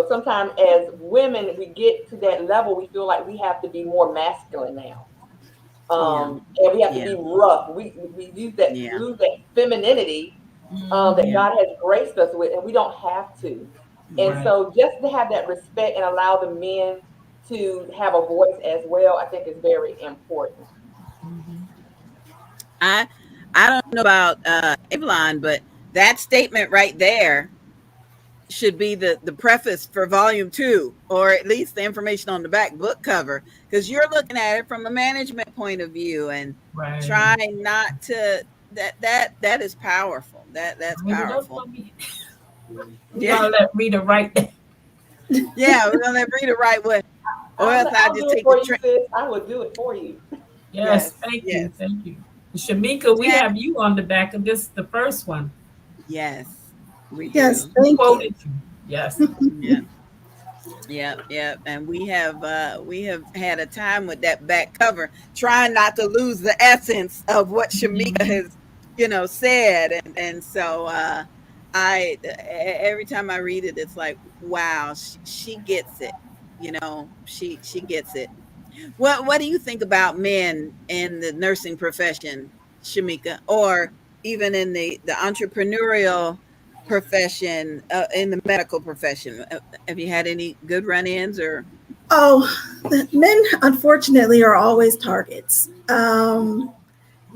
sometimes as women, we get to that level, we feel like we have to be more masculine now. Yeah. And we have to Yeah. be rough. We use that, Yeah. lose that femininity that Yeah. Mhm. God has graced us with, and we don't have to. And Yeah. Right. so, just to have that respect and allow the men to have a voice as well, I think is very important. Mhm. I I don't know about Avalon, but that statement right there should be the preface for volume 2, or at least the information on the back book cover, because you're looking at it from a management point of view and Right. trying not to that is powerful. That's Write it up powerful. for me. We're Yeah. gonna let Rita write that. Yeah, we're gonna read it right way, or else I I'll just do it take the for you, train. sis. I will do it for you. Yes, Yes, thank you, yes. thank you. Shamika, we Jan, have you on the back of this, the first one. yes, we Yes, do. We thank you. quoted you. Yes. Yeah. Yep, yep. And we have had a time with that back cover, trying not to lose the essence of what Shamika Mhm. has, said. And so every time I read it, it's like, wow, she gets it. She gets it. What do you think about men in the nursing profession, Shamika, or even in the entrepreneurial profession, in the medical profession? Have you had any good run-ins or? Oh, men unfortunately are always targets. You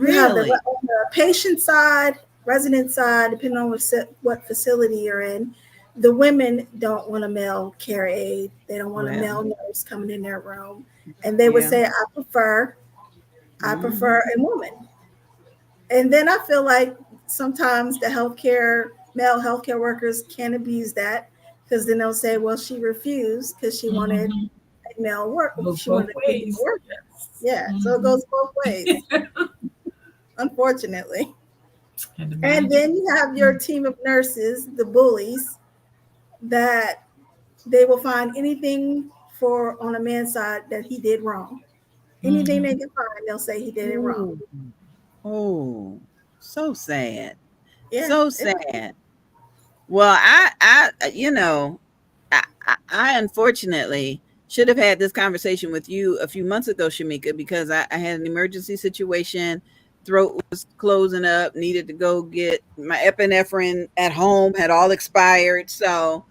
have Really? on the patient side, resident side, depending on what facility you're in. The women don't want a male care aide. They don't want a Well, male nurse coming in their room, and they would yeah. say, I prefer Mhm. a woman." And then I feel like sometimes the male healthcare workers can abuse that because then they'll say, "Well, she refused because she wanted Mhm. a male work. Goes She both wanted a female ways. worker." Yes. Yeah, so it Mhm. goes both ways, unfortunately. And the And manager. then you have your team of nurses, the bullies, that they will find anything for on a man's side that he did wrong. Anything they Mhm. can find, they'll say he did it wrong. Ooh. Oh, so sad. Yeah, So sad. Well, I unfortunately should have had this conversation with you a few months ago, Shamika, because I had an emergency situation. Throat was closing up, needed to go get my epinephrine at home, had all expired. So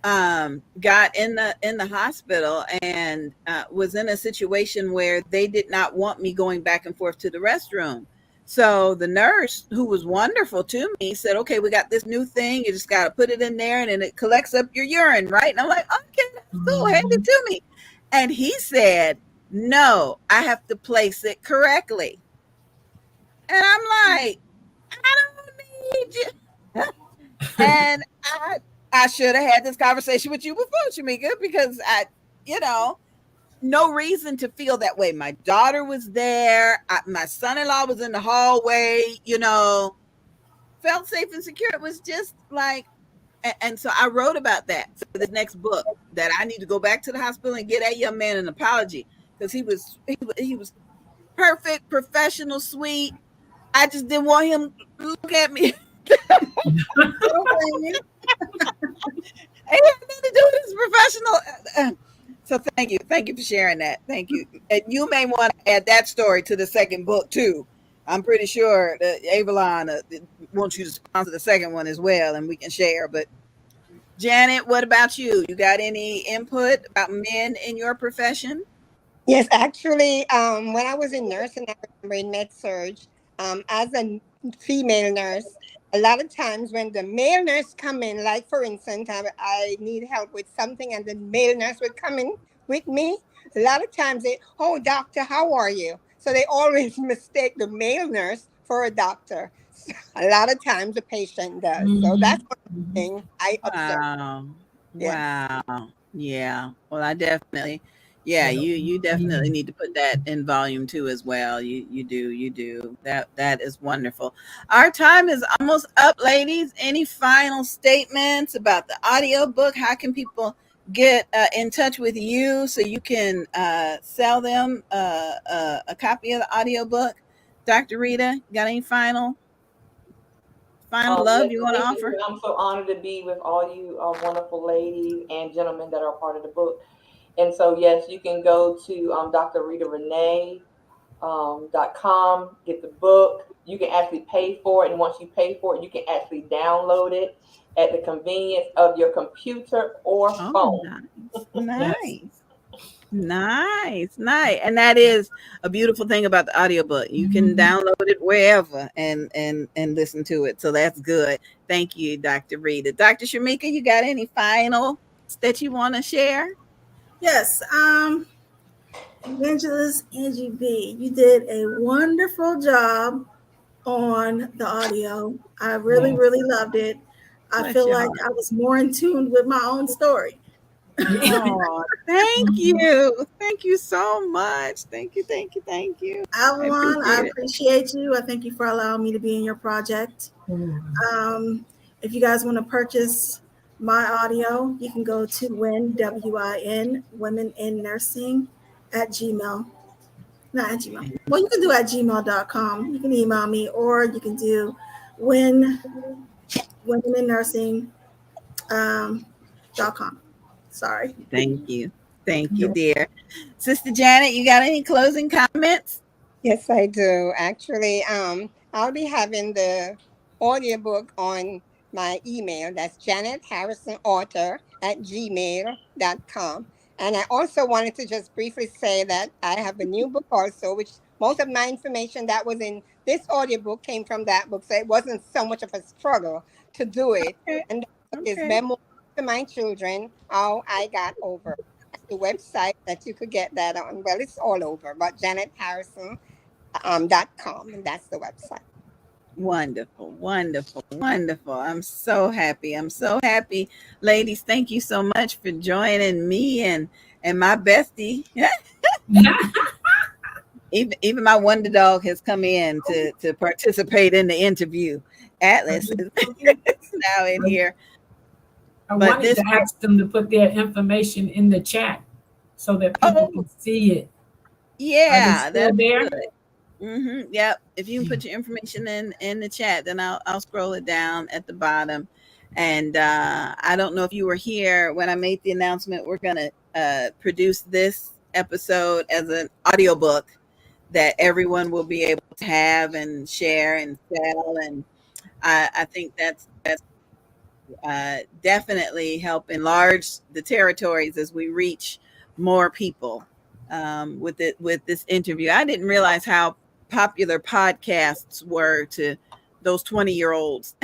got in the hospital and was in a situation where they did not want me going back and forth to the restroom. So the nurse, who was wonderful to me, said, "Okay, we got this new thing. You just got to put it in there, and then it collects up your urine, right?" And I'm like, "Okay, that's cool. Hand it to me." And he said, "No, I have to place it correctly." And I'm like, "I don't need you." And I should have had this conversation with you before, Shamika, because you know, no reason to feel that way. My daughter was there. My son-in-law was in the hallway, felt safe and secure. It was just like, and so I wrote about that for the next book, that I need to go back to the hospital and get that young man an apology, because he was perfect, professional, sweet. I just didn't want him to look at me. Okay. It had nothing to do with his professional. So thank you for sharing that. Thank you. And you may want to add that story to the second book too. I'm pretty sure that Avalon wants you to sponsor the second one as well, and we can share. But Janet, what about you? You got any input about men in your profession? Yes, actually, when I was in nursing, I remember in med surge, as a female nurse, a lot of times when the male nurse come in, like for instance, I need help with something, and the male nurse would come in with me. A lot of times they, "Oh, doctor, how are you?" So they always mistake the male nurse for a doctor. So a lot of times the patient does. So that's one thing I observed. Wow. Yes. Wow. Yeah. Well, I definitely, yeah, Yeah. you definitely need to put that in volume two as well. You do. That is wonderful. Our time is almost up, ladies. Any final statements about the audiobook? How can people get in touch with you so you can sell them a copy of the audiobook? Dr. Rita, got any final love Yes, you want to thank you. offer? I'm so honored to be with all you wonderful ladies and gentlemen that are part of the book. And so, yes, you can go to drritarenee.com, get the book. You can actually pay for it. And once you pay for it, you can actually download it at the convenience of your computer or Oh, phone. Yes. nice. Nice. And that is a beautiful thing about the audiobook. You can download it wherever and listen to it. So that's good. Thank you, Dr. Rita. Dr. Shamika, you got any final that you want to share? Yes. Evangelist Angie B, you did a wonderful job on the audio. I really, Yes. really loved it. I Bless feel your like heart. I was more in tune with my own story. Oh, thank you. Thank you so much. Thank you. I Avalon, I appreciate it. appreciate you. I thank you for allowing me to be in your project. Mhm. Um, if you guys want to purchase my audio, you can go to WIN, Women in Nursing, at Gmail. Not at Gmail. Well, you can do at gmail.com. You can email me, or you can do win women in nursing .com. Sorry. Thank you. Thank you, dear. Sister Janet, you got any closing comments? Yes, I do. Actually, I'll be having the audiobook on my email. That's Janet Harrison Author at gmail.com. And I also wanted to just briefly say that I have a new book also, which most of my information that was in this audiobook came from that book. So it wasn't so much of a struggle to do it. Okay. And that book is Okay. Memoir to My Children, How I Got Over. The website that you could get that on, well, it's all over, but Janet Harrison .com, and that's the website. Wonderful. I'm so happy. Ladies, thank you so much for joining me and my bestie. Even my wonder dog has come in to participate in the interview. Atlas is now in here. I But wanted this to ask them to put their information in the chat so that people oh can see it. Are they yeah, still that's there? good. Yep. If you can put your information in the chat, then I'll scroll it down at the bottom. And I don't know if you were here when I made the announcement. We're gonna produce this episode as an audiobook that everyone will be able to have and share and sell. And I think that's definitely help enlarge the territories as we reach more people with this interview. I didn't realize how popular podcasts were to those 20-year-olds.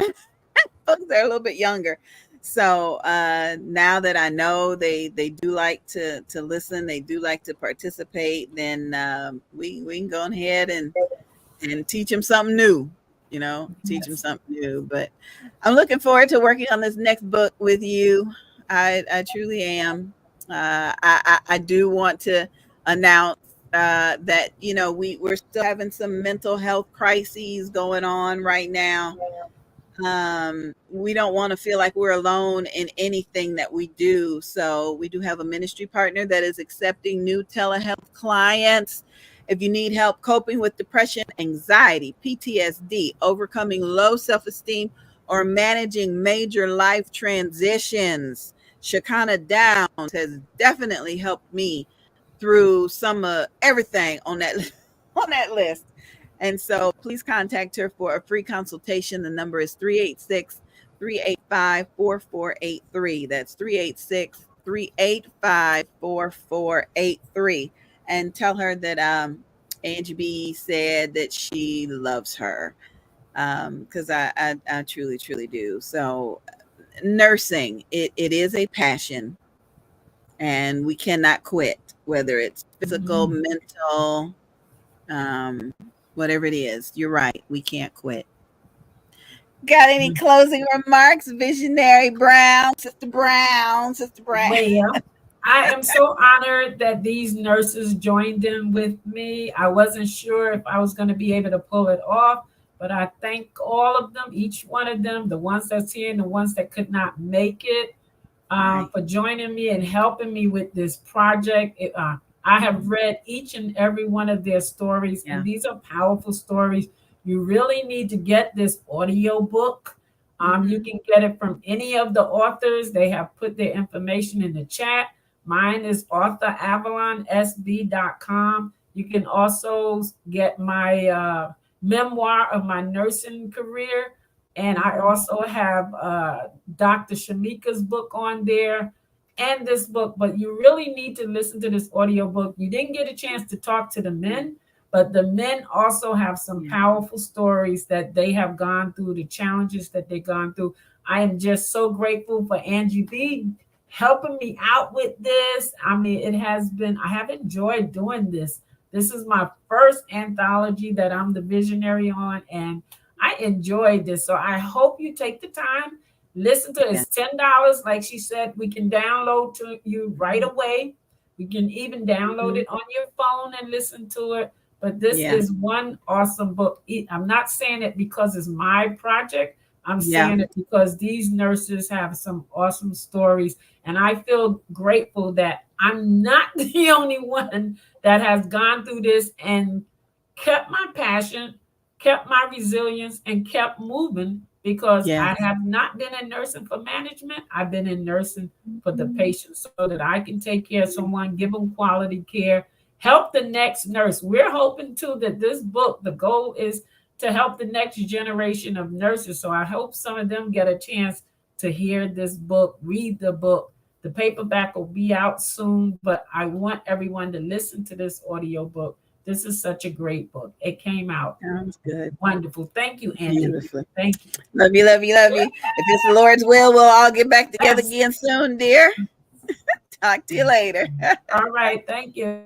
Folks that are a little bit younger. So now that I know they do like to listen, they do like to participate, then we can go ahead and teach them something new, teach them something new. But I'm looking forward to working on this next book with you. I truly am. I do want to announce that, we're still having some mental health crises going on right now. We don't want to feel like we're alone in anything that we do. So we do have a ministry partner that is accepting new telehealth clients. If you need help coping with depression, anxiety, PTSD, overcoming low self-esteem, or managing major life transitions, Shekinah Downs has definitely helped me through some of everything on that list. And so please contact her for a free consultation. The number is 386-385-4483. That's 386-385-4483. And tell her that Angie B said that she loves her, because I truly, truly do. So nursing, it is a passion, and we cannot quit, whether it's physical, mental, whatever it is. You're right. We can't quit. Got any closing remarks, Visionary Brown, Sister Brown, Sister Brown? Well, I am so honored that these nurses joined in with me. I wasn't sure if I was going to be able to pull it off, but I thank all of them, each one of them, the ones that's here and the ones that could not make it, for joining me and helping me with this project. I have read each and every one of their stories, and these are powerful stories. You really need to get this audiobook. You can get it from any of the authors. They have put their information in the chat. Mine is author.avalonsb.com. You can also get my memoir of my nursing career. And I also have Dr. Shamika's book on there and this book. But you really need to listen to this audiobook. You didn't get a chance to talk to the men, but the men also have some powerful stories that they have gone through, the challenges that they've gone through. I am just so grateful for Angie B helping me out with this. I mean, I have enjoyed doing this. This is my first anthology that I'm the visionary on, and I enjoyed this. So I hope you take the time, listen to it. It's $10. Like she said, we can download to you right away. We can even download it on your phone and listen to it. But this is one awesome book. I'm not saying it because it's my project. I'm saying it because these nurses have some awesome stories. And I feel grateful that I'm not the only one that has gone through this and kept my passion, kept my resilience, and kept moving, because I have not been in nursing for management. I've been in nursing for the patients, so that I can take care of someone, give them quality care, help the next nurse. We're hoping too that this book, the goal is to help the next generation of nurses. So I hope some of them get a chance to hear this book, read the book. The paperback will be out soon, but I want everyone to listen to this audiobook. This is such a great book. It came out. Sounds good. Wonderful. Thank you, Angie. Beautiful. Thank you. Love you, love you, love you. If it's the Lord's will, we'll all get back together again soon, dear. Talk to you later. All right. Thank you.